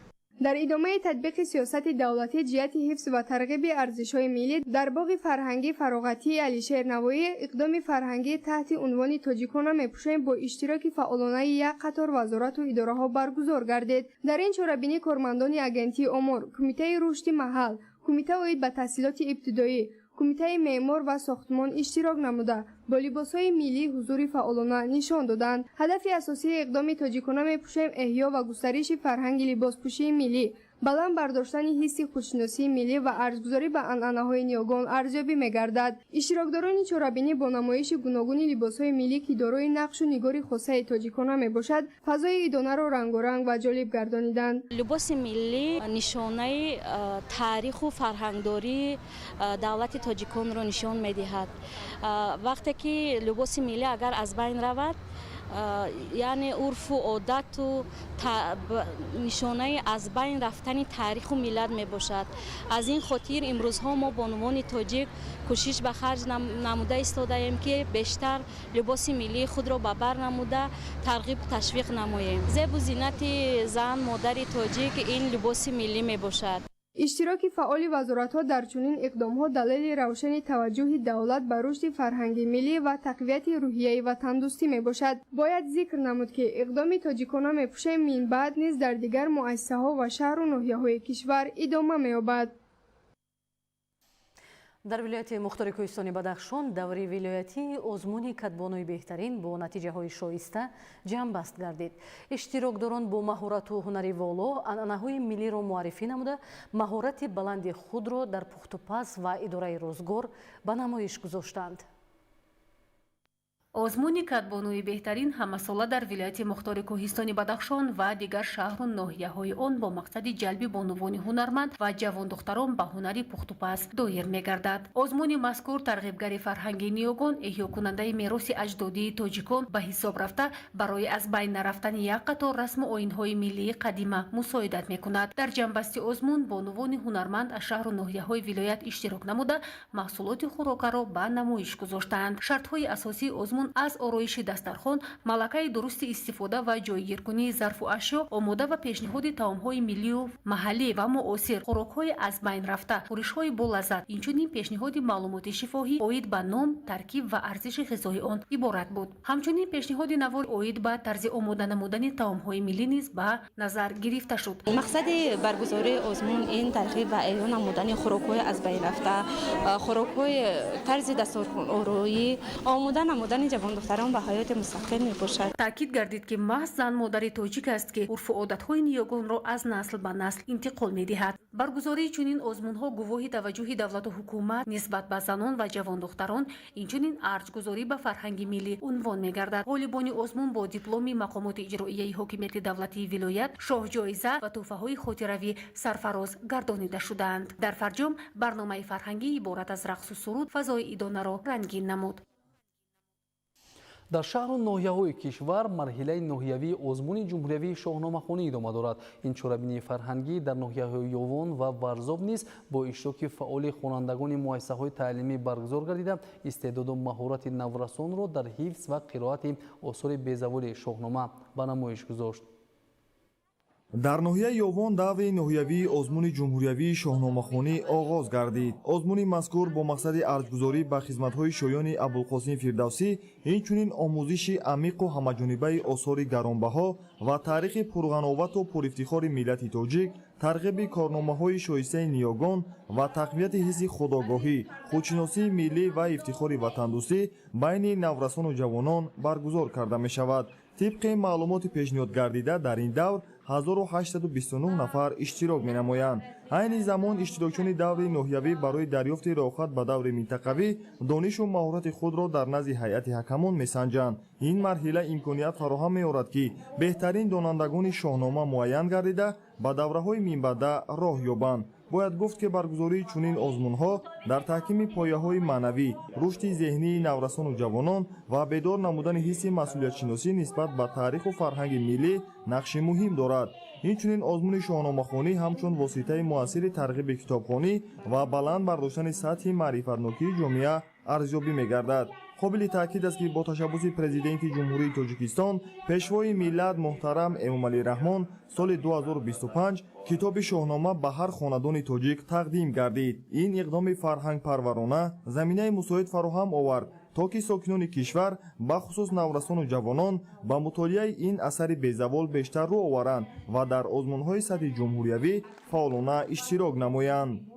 дар идомаи татбиқи сиёсати давлатӣ ҷиҳати ҳифз ва тарғиби арзишҳои миллӣ дар боғи фарҳангии фароғатии Алишер Навоӣ иқдоми фарҳангӣ таҳти унвони тоҷикона мепӯшем бо иштироки фаъолонаи як қатор вазорату идораҳо баргузор гардид. дар ин чорабинӣ кормандони агентии омур, кумитаи рушди маҳал, кумита оид ба таҳсилоти ибтидоӣ, кумитаи меъмор ва сохтмон иштирок намуда бо либосҳои миллӣ ҳузури фаъолона нишон доданд. ҳадафи асосии иқдоми тоҷикона мепӯшем эҳё ва густариши фарҳанги либоспӯшии миллӣ, баланд бардоштани ҳисси худшиносии миллӣ ва арзгузорӣ ба анъанаҳои ниёгон арзёбӣ мегардад. иштирокдорони чорабинӣ бо намоиши гуногуни либосҳои миллӣ ки дорои нақшу нигори хосаи тоҷикона мебошад, фазои идонаро рангоранг ва ҷолиб гардониданд. либоси миллӣ нишонаи таъриху фарҳангдории давлати тоҷиконро нишон медиҳад. вақте ки либоси миллӣ агар аз байн равад, яъне урфу одату нишонаи аз байн рафтани таъриху миллат мебошад. аз ин хотир имрӯзҳо мо бо унвони тоҷик кӯшиш ба харҷ намуда истодаем ки бештар либоси миллии худро ба бар намуда тарғиб ташвиқ намоем. зебу зиннати зан модари тоҷик ин либоси миллӣ мебошад. иштироки фаъоли вазоратҳо дар чунин иқдомҳо далели равшани таваҷҷӯҳи давлат ба рушди фарҳанги миллӣ ва тақвияти рӯҳияи ватандӯстӣ мебошад. бояд зикр намуд ки иқдоми тоҷикона мепӯшем минбаъд низ дар дигар муассисаҳо ва шаҳру ноҳияҳои кишвар идома меёбад. дар вилояти мухтори кӯҳистони Бадахшон даври вилоятии озмуни катбонои беҳтарин бо натиҷаҳои шоиста ҷамъбаст гардид. иштирокдорон бо маҳорату ҳунари воло анъанаҳои миллиро муаррифӣ намуда маҳорати баланди худро дар пухтупаз ва идораи рӯзгор ба намоиш гузоштанд. озмуни катбонои беҳтарин ҳамасола дар вилояти мухтори кӯҳистони Бадахшон ва дигар шаҳру ноҳияҳои он бо мақсади ҷалби бонувони ҳунарманд ва ҷавондухтарон ба ҳунари пухтупаз доир мегардад. озмуни мазкур тарғибгари фарҳанги ниёгон, эҳёкунандаи мероси аҷдодии тоҷикон ба ҳисоб рафта барои аз байн нарафтани як қатор расму оинҳои миллии қадима мусоидат мекунад. дар ҷанбасти озмун бонувони ҳунарманд аз шаҳру ноҳияҳои вилоят иштирок намуда маҳсулоти хӯрокаро ба намоиш гузоштанд. шартҳои асосии озмун аз ороиши дастархон, малакаи дурусти истифода ва ҷойгиркунии зарфу ашё, омода ва пешниҳоди таомҳои миллию маҳаллӣ ва муосир, хӯрокҳои аз байн рафта, хӯришҳои болаззат, инчунин пешниҳоди маълумоти шифоҳӣ оид ба ном, таркиб ва арзиши ғизои он иборат буд. ҳамчунин пешниҳоди наво оид ба тарзи омода намудани таомҳои миллӣ низ ба назар гирифта шуд. мақсади баргузории озмун ин тарғиб ва эҳё намудани хӯрокҳои аз байн рафта, хӯрокҳои тарзи дастархонороӣ, омода намудани جوان دختران به حیات مستقل می‌باشد. تاکید گردید که محض زن مادر تاجیک است که عرف و عادت‌های نیاگان را از نسل به نسل انتقال می‌دهد. برگزاری چنین آزمون‌ها گواهی توجه دولت و حکومت نسبت به زنان و جوان دختران اینچنین ارزگذاری به فرهنگ ملی عنوان می‌گردد. غالبان آزمون با دیپلم مقامات اجرایی حاکمیت دولتی ولایت، شاه جایزه و تحفه‌های خاطروی سرفراز گردانیده شدند. در فرجام برنامه فرهنگی عبارت از رقص و سرود فضای ایدانه را رنگین نمود. در شهر و ناحیه‌های کشور مرحله ناحیوی آزمون جمهوری شاهنامه‌خوانی ادامه دارد. این چوربینی فرهنگی در ناحیه‌های یوون و ورزاب نیز با اشتراک فعال خوانندگان مؤسسه‌های تعلیمی برگزار گردیده استعداد و مهارت نورسان را در حفظ و قرائت آثار بی‌زوال شاهنامه به نمایش گذاشت. در ناحیه یوون даври ноҳиявии озмуни ҷумҳуриявии шоҳномахонӣ оғоз гардид. озмуни мазкур бо мақсади арзгузорӣ ба хизматҳои шоёни абулқосим фирдавсӣ инчунин омӯзиши амиқу ҳамаҷонибаи осори гаронбаҳо ва таърихи пурғановату пурифтихори миллати тоҷик, тарғиби корномаҳои шоистаи ниёгон ва тақвияти ҳисси худогоҳӣ, худшиносии миллӣ ва ифтихори ватандӯстӣ байни наврасону ҷавонон баргузор карда мешавад. طبق معلومات پیشنهاد گردیده در این دور 1829 نفر اشتراک می‌نمایند. عین زمان اشتراکچیان دور ناحیوی برای دریافت راحت به دور منطقوی دانش و مهارت خود را در نزد هیئت حکمان می‌سنجند. این مرحله امکانیت فراهم می‌آورد که بهترین دانندگان شاهنامه معین گردیده به دوره‌های منبعد راه یابند. باید گفت که برگزاری چنین آزمون‌ها در تحکیم پایه‌های معنوی، رشد ذهنی نورسان و جوانان و بیدار نمودن حس مسئولیت‌شناسی نسبت به تاریخ و فرهنگ ملی نقش مهم دارد. این چنین آزمون شاهنامه‌خوانی همچون واسطه مؤثر ترغیب کتابخوانی و بلند برداشتن سطح معرفت‌ناکی جامعه ارزیابی می‌گردد. قابل تاکید است که با تشبث پرزیدنت جمهوری تاجیکستان پیشوای ملت محترم امامعلی رحمان سال 2025 کتاب شاهنامه به هر خاندان تاجیک تقدیم گردید. این اقدام فرهنگ پرورانه زمینه مساعد فراهم آورد تا که ساکنان کشور بخصوص نورسان و جوانان با مطالعه این اثر بی‌زوال بیشتر رو آورند و در آزمون‌های سطح جمهوریوی فعالانه اشتراک نمایند.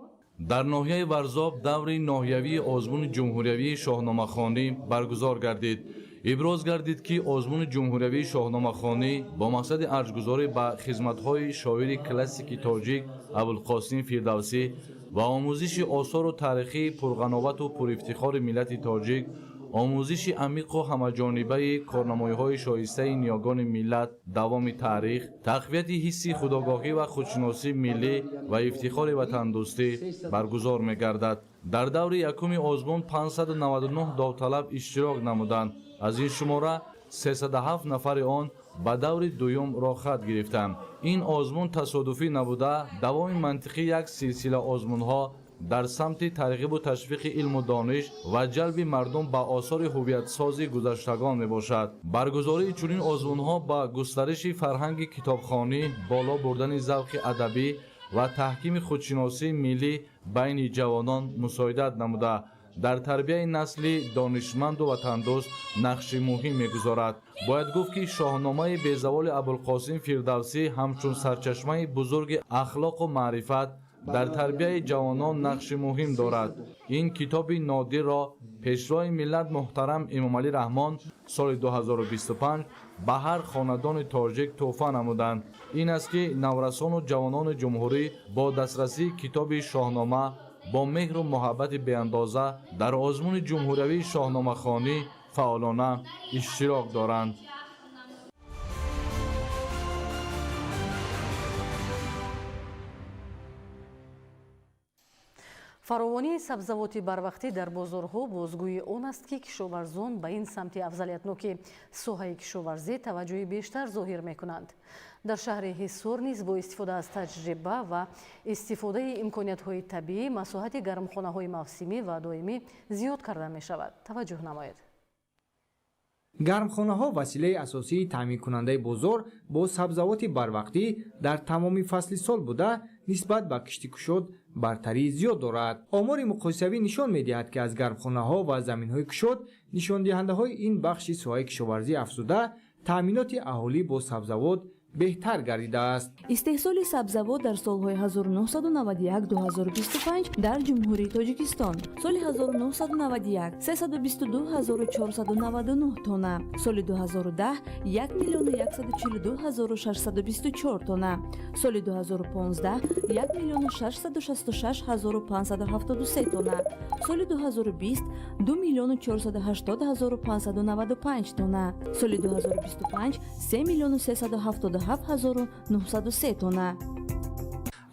در ناحیه ورزاب دوری ناحیوی آزمون جمهوریوی شاهنامه‌خوانی برگزار گردید. ابراز گردید که آزمون جمهوریوی شاهنامه‌خوانی با مقصد ارزگذاری به خدمت‌های شاعر کلاسیک تاجیک ابوالقاسم فردوسی و آموزش آثار و تاریخی پرغناوت و پرافتخار ملت تاجیک، آموزش عمیق و همه‌جانبه کارنمایی‌های شایسته نیاگان ملت، دوام تاریخ، تقویت حس خودآگاهی و خودشناسی ملی و افتخار وطن‌دوستی برگزار می‌گردد. در دور یکم آزمون 599 داوطلب اشتراک نمودند. از این شماره 307 نفر آن به دور دوم را خط گرفتند. این آزمون تصادفی نبوده، دوام منطقی یک سلسله آزمون‌ها در سمت ترغیب و تشویق علم و دانش و جلب مردم به آثار هویت‌سازی گذشتگان میباشد. برگزاری چنین آزمون‌ها با گسترش فرهنگ کتابخوانی، بالا بردن ذوق ادبی و تحکیم خودشناسی ملی بین جوانان مساعدت نموده در تربیت نسل دانشمند و وطندوست نقش مهم می‌گذارد. باید گفت که شاهنامه بی‌زوال ابوالقاسم فردوسی همچون سرچشمه بزرگ اخلاق و معرفت در تربیت جوانان نقش مهم دارد. این کتاب نادر را پیشروی ملت محترم امامعلی رحمان سال 2025 به هر خاندان تاجیک تحفه نمودند. این است که نورسان و جوانان جمهوری با دسترسی کتاب شاهنامه با مهر و محبت بی‌اندازه در آزمون جمهوریوی شاهنامه‌خوانی فعالانه اشتراک دارند. فراوانی سبزواتی барвақтӣ дар бозорҳо бозгӯи он аст ки кишоварзон ба ин самти афзалиятноки соҳаи кишоварзӣ таваҷҷӯҳи бештар зоҳир мекунанд. дар шаҳри ҳисор низ бо истифода аз таҷриба ва истифодаи имкониятҳои табиӣ масоҳати гармхонаҳои мавсимӣ ва доимӣ зиёд карда мешавад. таваҷҷӯҳ намоед. гармхонаҳо василаи асосии таъминкунандаи бозор бо сабзавоти барвақтӣ дар тамоми фасли сол буда нисбат ба кишти кушод бартарии зиёд дорад. омори муқоисавӣ нишон медиҳад ки аз гармхонаҳо ва заминҳои кушод нишондиҳандаҳои ин бахши соҳаи кишоварзӣ афзуда таъминоти аҳолӣ бо сабзавот بهتر گردیده است. استحصال سبزوات در سالهای 1991-2025 در جمهوری تاجیکستان، سال 1991 322,499 تonna، سال 2010 1,142,624 تonna، سال 2015 1,666,573 تonna، سال 2020 2,480,595 تonna، سال 2025 3,377,903 تonna.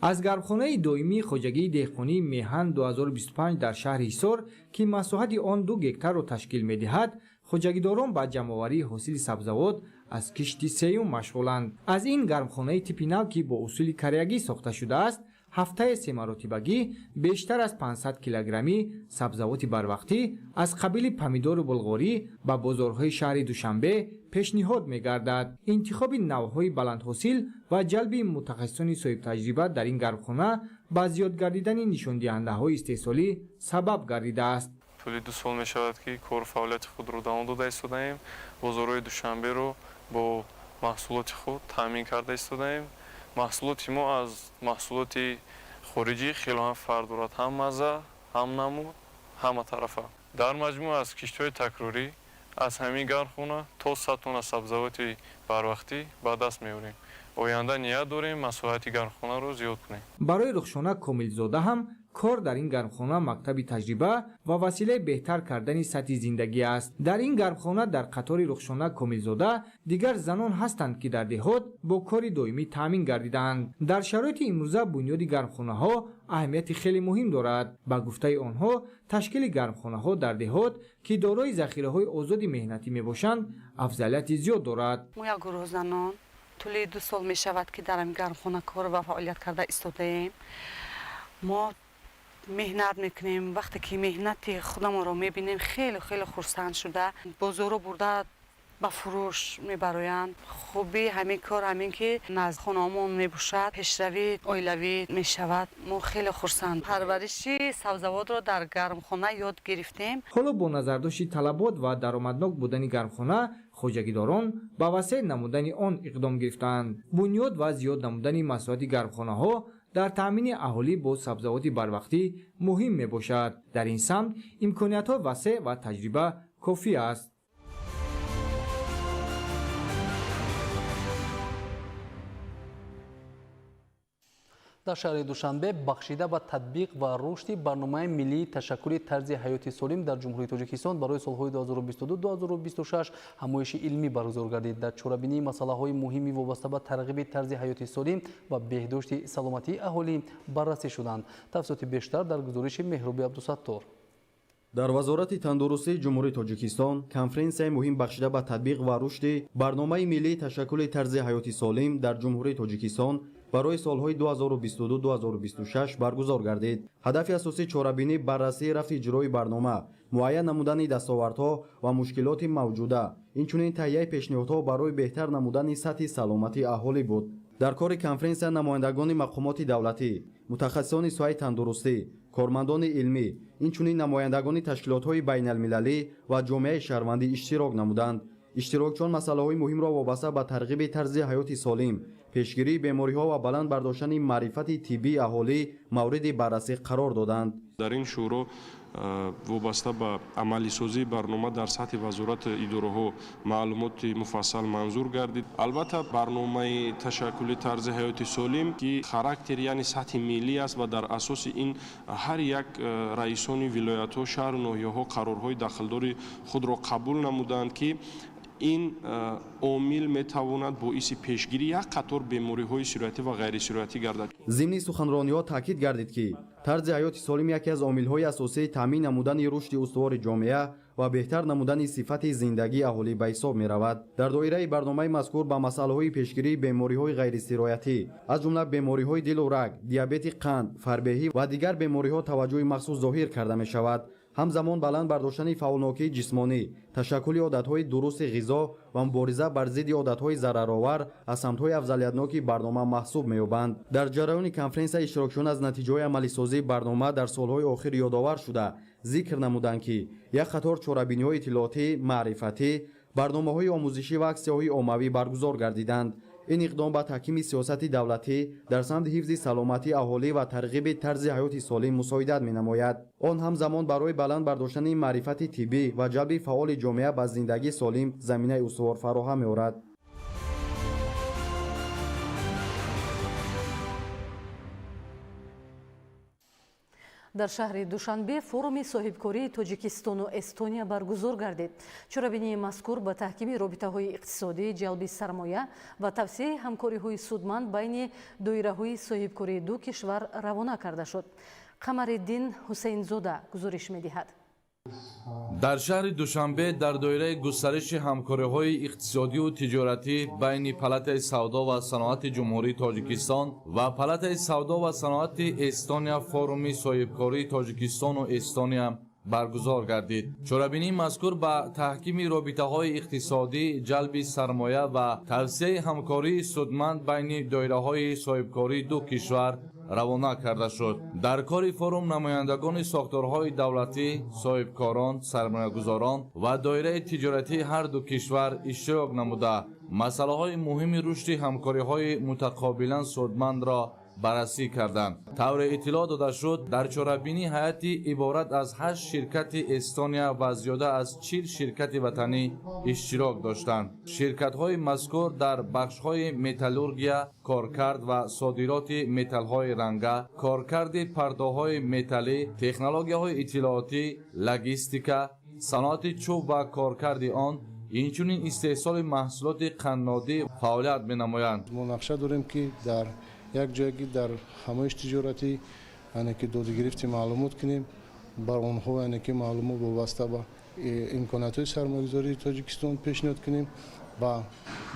از گرمخانه دائمی خوجگی دهقانی میهن 2025 در شهر حصار که مساحت آن 2 گکتار را تشکیل می‌دهد، خوجگیداران با جمع‌آوری حاصل سبزوات از کشت سیوم مشغولند. از این گرمخانه تیپ نو که با اصول کریگی ساخته شده است، هفته 3 مراتبگی بیشتر از 500 کیلوگرمی سبزوات بروقتی از قبیل پمیدور بلغاری با بازارهای شهر دوشنبه پیشنهاد می‌گردد. انتخاب نوع‌های بلندحاصل و جلب متخصصان صاحب تجربه در این گرمخانه با زیاد گردیدن نشان دهنده‌های استحصالی سبب گردیده است. طولی 2 سال می شود که کار فعالیت خود را دوام داده ایستاده‌ایم. بازارهای دوشنبه را با محصولات خود تامین کرده ایستاده‌ایم. محصولات ما از محصولات خارجی خیلی هم فرق دارد، هم مزه، هم نمود، همه طرفه. در مجموع از کشت‌های تکراری از همین گرمخانه تا 100 تن سبزوات بروقتی به دست می‌آوریم. آینده نیت داریم مساحت گرمخانه رو زیاد کنیم. برای رخشانه کاملزاده هم کار در این گرمخانه مکتب تجربه و وسیله بهتر کردن سطح زندگی است. در این گرمخانه در قطار رخشانه کاملزاده دیگر زنان هستند که در دهات با کار دائمی تامین گردیدند. در شرایط امروزه بنیاد گرمخانه ها اهمیت خیلی مهم دارد. با گفته آنها تشکیل گرمخانه ها در دهات که دارای ذخیره های آزاد مهنتی می باشند افضلیت زیاد دارد. ما یک گروه زنان طول 2 سال می شود که در این گرمخانه کار و فعالیت کرده ایستاده ایم. ما مهنت میکنیم. وقتی که مهنت خودمون رو میبینیم خیلی خرسند شده. بازارو برده به فروش میبرویند. خوبی همین کار همین که نزد خانه‌مون میباشد پیشروی اویلوی میشود. ما خیلی خرسند. پرورشی سبزوات رو در گرمخانه یاد گرفتیم. حالا با نظرداشت طلبات و درآمدناک بودن گرمخانه خوجگیداران با وسیع نمودن آن اقدام گرفتند. بنیاد و زیاد نمودن مساحت گرمخانه ها در تامین اهالی با سبزوات بروقتی مهم می باشد. در این سمت امکانیت ها وسیع و تجربه کافی است. در شهر دوشنبه بخشیده به تطبیق و رشد برنامه ملی تشکل طرز حیات سالم در جمهوری تاجیکستان برای سالهای 2022-2026 همایش علمی برگزار گردید. در چاره‌بینی مسائل مهمی وابسته به ترغیب طرز حیات سالم و بهداشت سلامتی اهالی بررسی شدند. تفصیلات بیشتر در گزارش مهراب عبدالستار. در وزارت تندرستی جمهوری تاجیکستان کنفرانسیای مهم بخشیده به تطبیق و رشد برنامه ملی تشکل طرز حیات سالم در جمهوری تاجیکستان برای سالهای 2022-2026 برگزار گردید. هدف اساسی چاره‌بینی بررسی رفت اجرای برنامه، معین نمودن دستاوردها و مشکلات موجوده، اینچنین تهیه پیشنهادها برای بهتر نمودن سطح سلامتی اهالی بود. در کار کنفرانس نمایندگان مقامات دولتی، متخصصان سوی تندرستی، کارمندان علمی، اینچنین نمایندگان تشکیلات‌های بین‌المللی و جامعه شهروندی اشتراک نمودند. اشتراکچیان مسائل مهم را وابسته به ترغیب طرز حیات سالم، پیشگیری بیماری‌ها و بلند برداشتن معرفت طبی اهالی مورد بررسی قرار دادند. در این شورا وابسته به عملی سازی برنامه در سطح وزارت اداره‌ها معلومات مفصل منظور گردید. البته برنامه تشکل طرز حیات سالم که خاراکتر یعنی سطح ملی است و در اساس این هر یک رئیسان ولایت‌ها، شهر و ناحیه‌ها قرارهای داخلداری خود را قبول نمودند که این عامل میتواند باعث پیشگیری یک قطار بیماری‌های صورتی و غیر صورتی گردد. ضمن سخنرانی‌ها تاکید گردید که طرز حیات سالم یکی از عامل‌های اساسی تامین نمودن رشد استوار جامعه و بهتر نمودن صفت زندگی اهالی به حساب می‌رود. در دایره برنامه مذکور با مسائل‌های پیشگیری بیماری‌های غیر سرایتی از جمله بیماری‌های دل و رگ، دیابت قند، فربهی و دیگر بیماری‌ها توجه مخصوص ظاهر کرده می‌شود. همزمان بلند برداشتن فعالناکی جسمانی، تشکل عادت‌های درست غذا و مبارزه بر ضد عادت‌های ضررآور از سمت‌های افضلیتناک برنامه محسوب می‌یابند. در جریان کنفرانس اشتراکشون از نتیجه عملی سازی برنامه در سال‌های آخر یادآور شده ذکر نمودند که یک قطار چاره‌بینی‌های اطلاعاتی، معرفتی، برنامه‌های آموزشی و اکسی‌های عمومی برگزار گردیدند. این اقدام به تحکیم سیاست دولتی در سمت حفظ سلامتی اهالی و ترغیب طرز حیات سالم مساعدت می‌نماید. آن همزمان برای بلند برداشتن معرفت طبی و جلب فعال جامعه به زندگی سالم زمینه استوار فراهم می‌آورد. در شهر دوشنبه فورومی صاحبکاری تاجیکستان و استونیا برگزار گردید. چرابینی مذکور به تحکیم رابطه‌های اقتصادی، جلب سرمایه و توسعه همکاری‌های سودمند بین دایره‌های صاحبکاری دو کشور روانه کرده شد. قمرالدین حسینزاده گزارش می‌دهد. در شهر دوشنبه در دایره گسترش همکاری‌های اقتصادی و تجارتی بین پالاتای سودا و صنعت جمهوری تاجیکستان و پالاتای سودا و صنعت استونیا فورومی صاحبکاری تاجیکستان و استونیا برگزار گردید. چرابینی مذکور با تحکیم رابطه‌های اقتصادی، جلب سرمایه و توسعه همکاری سودمند بین دایره‌های صاحبکاری دو کشور روانه کرده شد. در کار فروم نمایندگان ساختارهای دولتی، صاحبکاران، سرمایه‌گذاران و دایره تجارتی هر دو کشور اشتراک نموده مسائل مهم رشد همکاری‌های متقابلا سودمند را بررسی کردند. طور اطلاع داده شد در چرابینی هیئتی عبارت از 8 شرکت استونیا و زیاده از 40 شرکت وطنی اشتراک داشتند. شرکت‌های مذکور در بخش‌های متالورگیا، کارکرد و صادرات متال‌های رنگه، کارکرد پرده‌های متالی، تکنولوژی‌های اطلاعاتی، لوجستیکا، صنعت چوب و کارکرد آن، اینچنین استحصال محصولات قنادی فعالیت می‌نمایند. ما نقشه داریم که در یک جایی در همایش تجارتی یعنی که دادگرفت معلومات کنیم بر آنها یعنی که معلومات وابسته به امکانات سرمایه‌گذاری تاجیکستان پیشنهاد کنیم و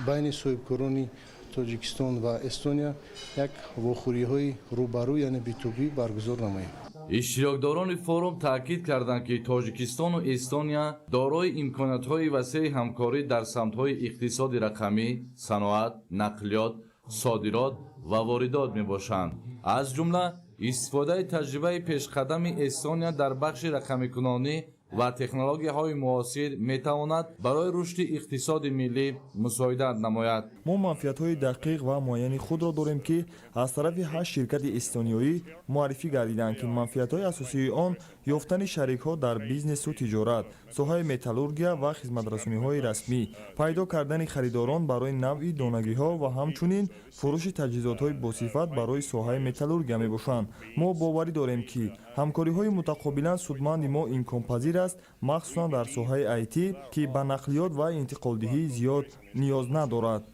بین صاحبکاران تاجیکستان و استونیا یک واخوری‌های روبرو یعنی B2B برگزار نماییم. اشتراکداران فوروم تاکید کردند که تاجیکستان و استونیا دارای امکانات‌های وسیع همکاری در سمت‌های اقتصاد رقمی، صنعت، نقلیات، صادرات و واردات می باشند. از جمله استفاده تجربه پیشقدم استونیا در بخش رقمی کنانی و تکنولوژی های معاصر می تواند برای رشد اقتصاد ملی مساعدت نماید. ما منفیت های دقیق و معین خود را داریم که از طرف 8 شرکت استونیایی معرفی گردیدند که منفیت های اساسی آن یافتن شریک ها در بیزنس و تجارت، ساحه متالورگیا و خدمترسانی های رسمی، پیدا کردن خریداران برای نوع دانگی ها و همچنین فروش تجهیزات های باصفت برای ساحه متالورگیا می باشند. ما باوری داریم که همکاری های متقابلا سودمند ما امکان پذیر است، مخصوصا در ساحه آیتی که به نقلیات و انتقالدهی زیاد نیاز ندارد.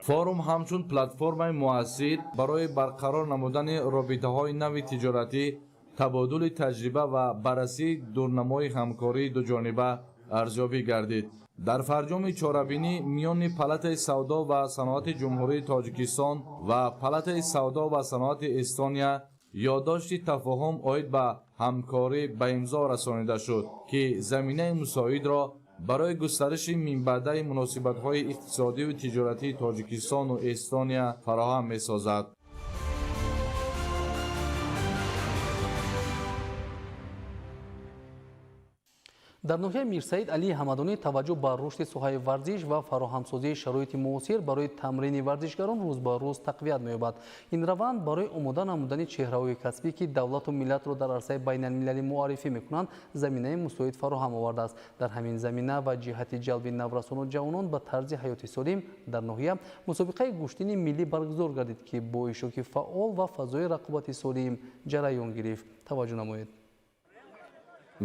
فوروم همچون پلتفرم مؤثر برای برقرار نمودن رابطه‌های نوع تجارتی، تبادل تجربه و بررسی دورنمای همکاری دو جانبه ارزیابی گردید. در فرجام چهاربینی میان پالاتای سودا و صنعت جمهوری تاجیکستان و پالاتای سودا و صنعت استونیا یادداشت تفاهم عاید به همکاری به امضا رسانیده شد که زمینه مساعد را برای گسترش منبع مناسبت‌های اقتصادی و تجارتی تاجیکستان و استونیا فراهم می‌سازد. در ناحیه میرسعید علی حمدانی توجه به رشد ساحه ورزش و فراهمسازی شرایط معاصر برای تمرین ورزشکاران روز به روز تقویت می‌یابد. این روند برای آماده نمودن چهره‌های کسبی که دولت و ملت را در عرصه بین المللی معرفی می‌کنند زمینه مساعد فراهم آورده است. در همین زمینه و جهت جلب نورسان و جوانان به طرز حیات سالم در ناحیه مسابقه گوشتنی ملی برگزار گردید که با اشتراک فعال و فضای رقابت سالم جریان گرفت. توجه نمایید.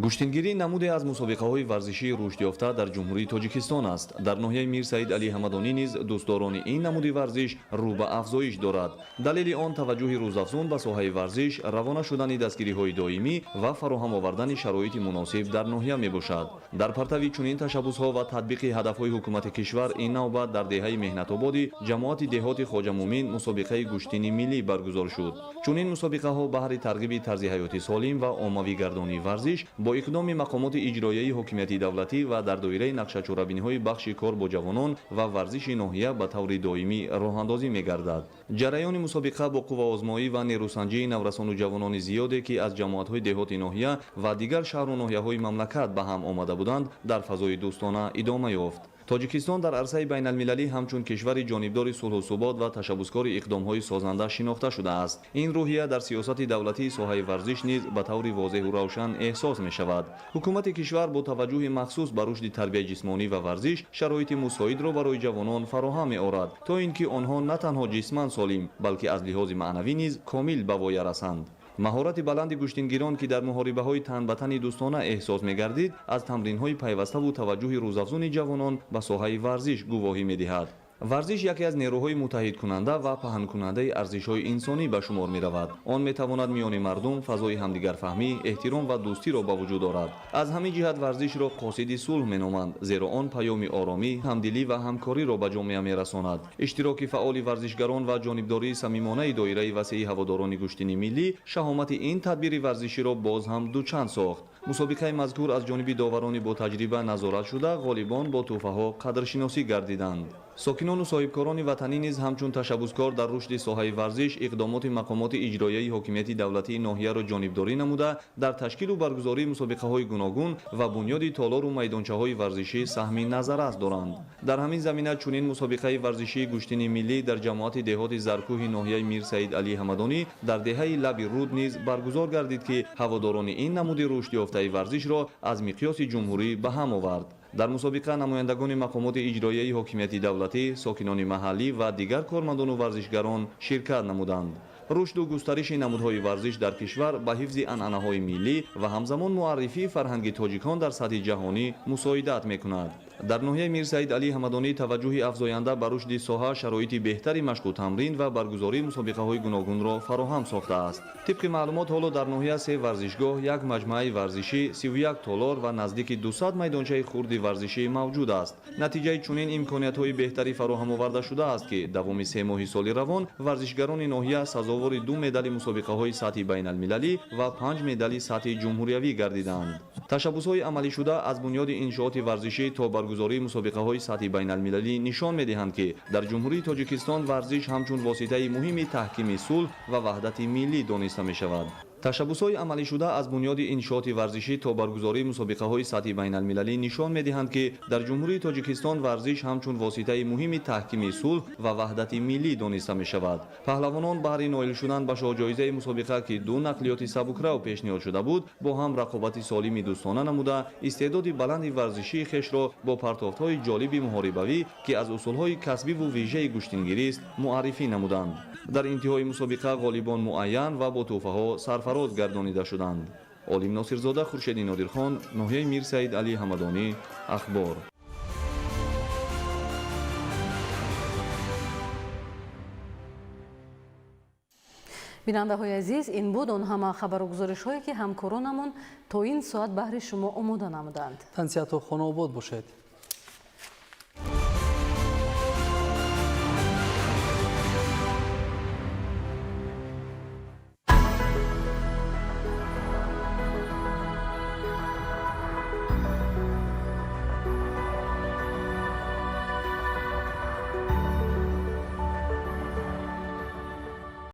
گوشتنگیری نمودی از مسابقه‌های ورزشی رشد یافته در جمهوری تاجیکستان است. در ناحیه میرسعید علی حمدانی نیز دوستداران این نمودی ورزش رو به افزایش دارد. دلیل آن توجه روزافزون به ساحه ورزش، روانه شدن دستگیری‌های دائمی و فراهم آوردن شرایط مناسب در ناحیه میباشد. در پرتو چنین تشبس‌ها و تطبیق هدف‌های حکومت کشور این نوبت در دهه مهنت‌آبادی جماعت دهات خواجه مومن مسابقه گوشتنی ملی برگزار شد. چنین مسابقه‌ها بهر ترغیب طرز حیات سالم و عمومی گردانی ورزش با اقدام مقامات اجرایی حکومت دولتی و در دایره نقشه چوبین‌های بخش کار با جوانان و ورزش ناحیه به طور دائمی راه‌اندازی می‌گردد. جریان مسابقه با قوه‌آزمایی و نیروسنجی نورسان و جوانان زیادی که از جماعت‌های دهات ناحیه و دیگر شهر و ناحیه‌های مملکت به هم آمده بودند در فضای دوستانه ادامه یافت. тоҷикистон дар арсаи байналмилалӣ ҳамчун кишвари ҷонибдори сулҳу субот ва ташаббускори иқдомҳои созанда шинохта шудааст. ин рӯҳия дар сиёсати давлатии соҳаи варзиш низ ба таври возеҳу равшан эҳсос мешавад. ҳукумати кишвар бо таваҷҷӯҳи махсус ба рушди тарбияи ҷисмонӣ ва варзиш шароити мусоидро барои ҷавонон фароҳам меорад, то ин ки онҳо на танҳо ҷисман солим, балки аз лиҳози маънавӣ низ комил ба воя расанд. маҳорати баланди гӯштингирон ки дар муҳорибаҳои тан ба тани дӯстона эҳсос мегардид, аз тамринҳои пайваставу таваҷҷӯҳи рӯзафзуни ҷавонон ба соҳаи варзиш гувоҳӣ медиҳад. варзиш яке аз нерӯҳои муттаҳидкунанда ва паҳнкунандаи арзишҳои инсонӣ ба шумор меравад. он метавонад миёни мардум фазои ҳамдигарфаҳмӣ, эҳтиром ва дӯстиро ба вуҷуд орад. аз ҳамин ҷиҳат варзишро қосиди сулҳ меноманд, зеро он паёми оромӣ, ҳамдилӣ ва ҳамкориро ба ҷомеа мерасонад. иштироки фаъоли варзишгарон ва ҷонибдории самимонаи доираи васеи ҳаводорони гӯштини миллӣ шаҳомати ин тадбири варзиширо боз ҳам дучанд сохт. мусобиқаи мазкур аз ҷониби доварони ботаҷриба назорат шуда, ғолибон бо тӯҳфаҳо қадршиносӣ гардиданд. сокинону соҳибкорони ватанӣ низ ҳамчун ташаббускор дар рушди соҳаи варзиш иқдомоти мақомоти иҷроияи ҳокимияти давлатии ноҳияро ҷонибдорӣ намуда, дар ташкилу баргузории мусобиқаҳои гуногун ва бунёди толору майдончаҳои варзишӣ саҳми назаррас доранд. дар ҳамин замина чунин мусобиқаи варзишии гӯштини миллӣ дар ҷамоати деҳоти заркӯҳи ноҳияи Мир Саид Али Ҳамадонӣ дар деҳаи Лаби Руд низ баргузор гардид, ки ҳаводорони ин намуди рушдёфтаи варзишро аз миқёси ҷумҳурӣ ба ҳам овард. дар мусобиқа намояндагони мақомоти иҷроияи ҳокимияти давлатӣ, сокинони маҳаллӣ ва дигар кормандону варзишгарон ширкат намуданд. рушду густариши намудҳои варзиш дар кишвар ба ҳифзи анъанаҳои миллӣ ва ҳамзамон муаррифии фарҳанги тоҷикон дар сатҳи ҷаҳонӣ мусоидат мекунад. дар ноҳияи Мир Саид Али Ҳамадонӣ таваҷҷӯҳи афзоянда ба рушди соҳа шароити беҳтари машқу тамрин ва баргузории мусобиқаҳои гуногунро фароҳам сохтааст. тибқи маълумот ҳоло дар ноҳия 3 варзишгоҳ, 1 маҷмӯаи варзишӣ, 31 толор ва наздики 200 майдончаи хурди варзишӣ мавҷуд аст. натиҷаи чунин имкониятҳои беҳтарӣ фароҳам оварда шудааст, ки давоми 3 моҳи соли равон варзишгарони ноҳия сазовори 2 медали мусобиқаҳои сатҳи байналмилалӣ ва 5 медали сатҳи ҷумҳуриявӣ гардиданд. ташаббусҳои амалишуда аз бунёди иншооти варзишӣ то баргузории мусобиқаҳои сатҳи байналмилалӣ нишон медиҳанд, ки дар ҷумҳурии Тоҷикистон варзиш ҳамчун воситаи муҳими таҳкими сулҳ ва ваҳдати миллӣ дониста мешавад. ташаббусҳои амалишуда аз бунёди иншооти варзишӣ то баргузории мусобиқаҳои сатҳи байналмилалӣ нишон медиҳанд, ки дар ҷумҳурии Тоҷикистон варзиш ҳамчун воситаи муҳими таҳкими сулҳ ва ваҳдати миллӣ дониста мешавад. паҳлавонон баҳри ноил шудан ба шоҳҷоизаи мусобиқа, ки 2 нақлиёти сабукрав пешниҳод шуда буд, бо ҳам рақобати солими дӯстона намуда, истеъдоди баланди варзишии хешро бо партофтҳои ҷолиби муҳорибавӣ, ки аз усулҳои касбиву вижаи гӯштингирист, муаррифӣ намуданд. дар интиҳои мусобиқа ғолибон муайян ва бо тӯҳфаҳо сарфароз гардонида шуданд. олим носирзода, хуршеди нодирхон, ноҳияи Мир Саид Али Ҳамадонӣ, ахбор. бинандаҳои азиз, ин буд он ҳама хабару гузоришҳое ки ҳамкоронамон то ин соат баҳри шумо омода намуданд. тансияту хонобод бошед.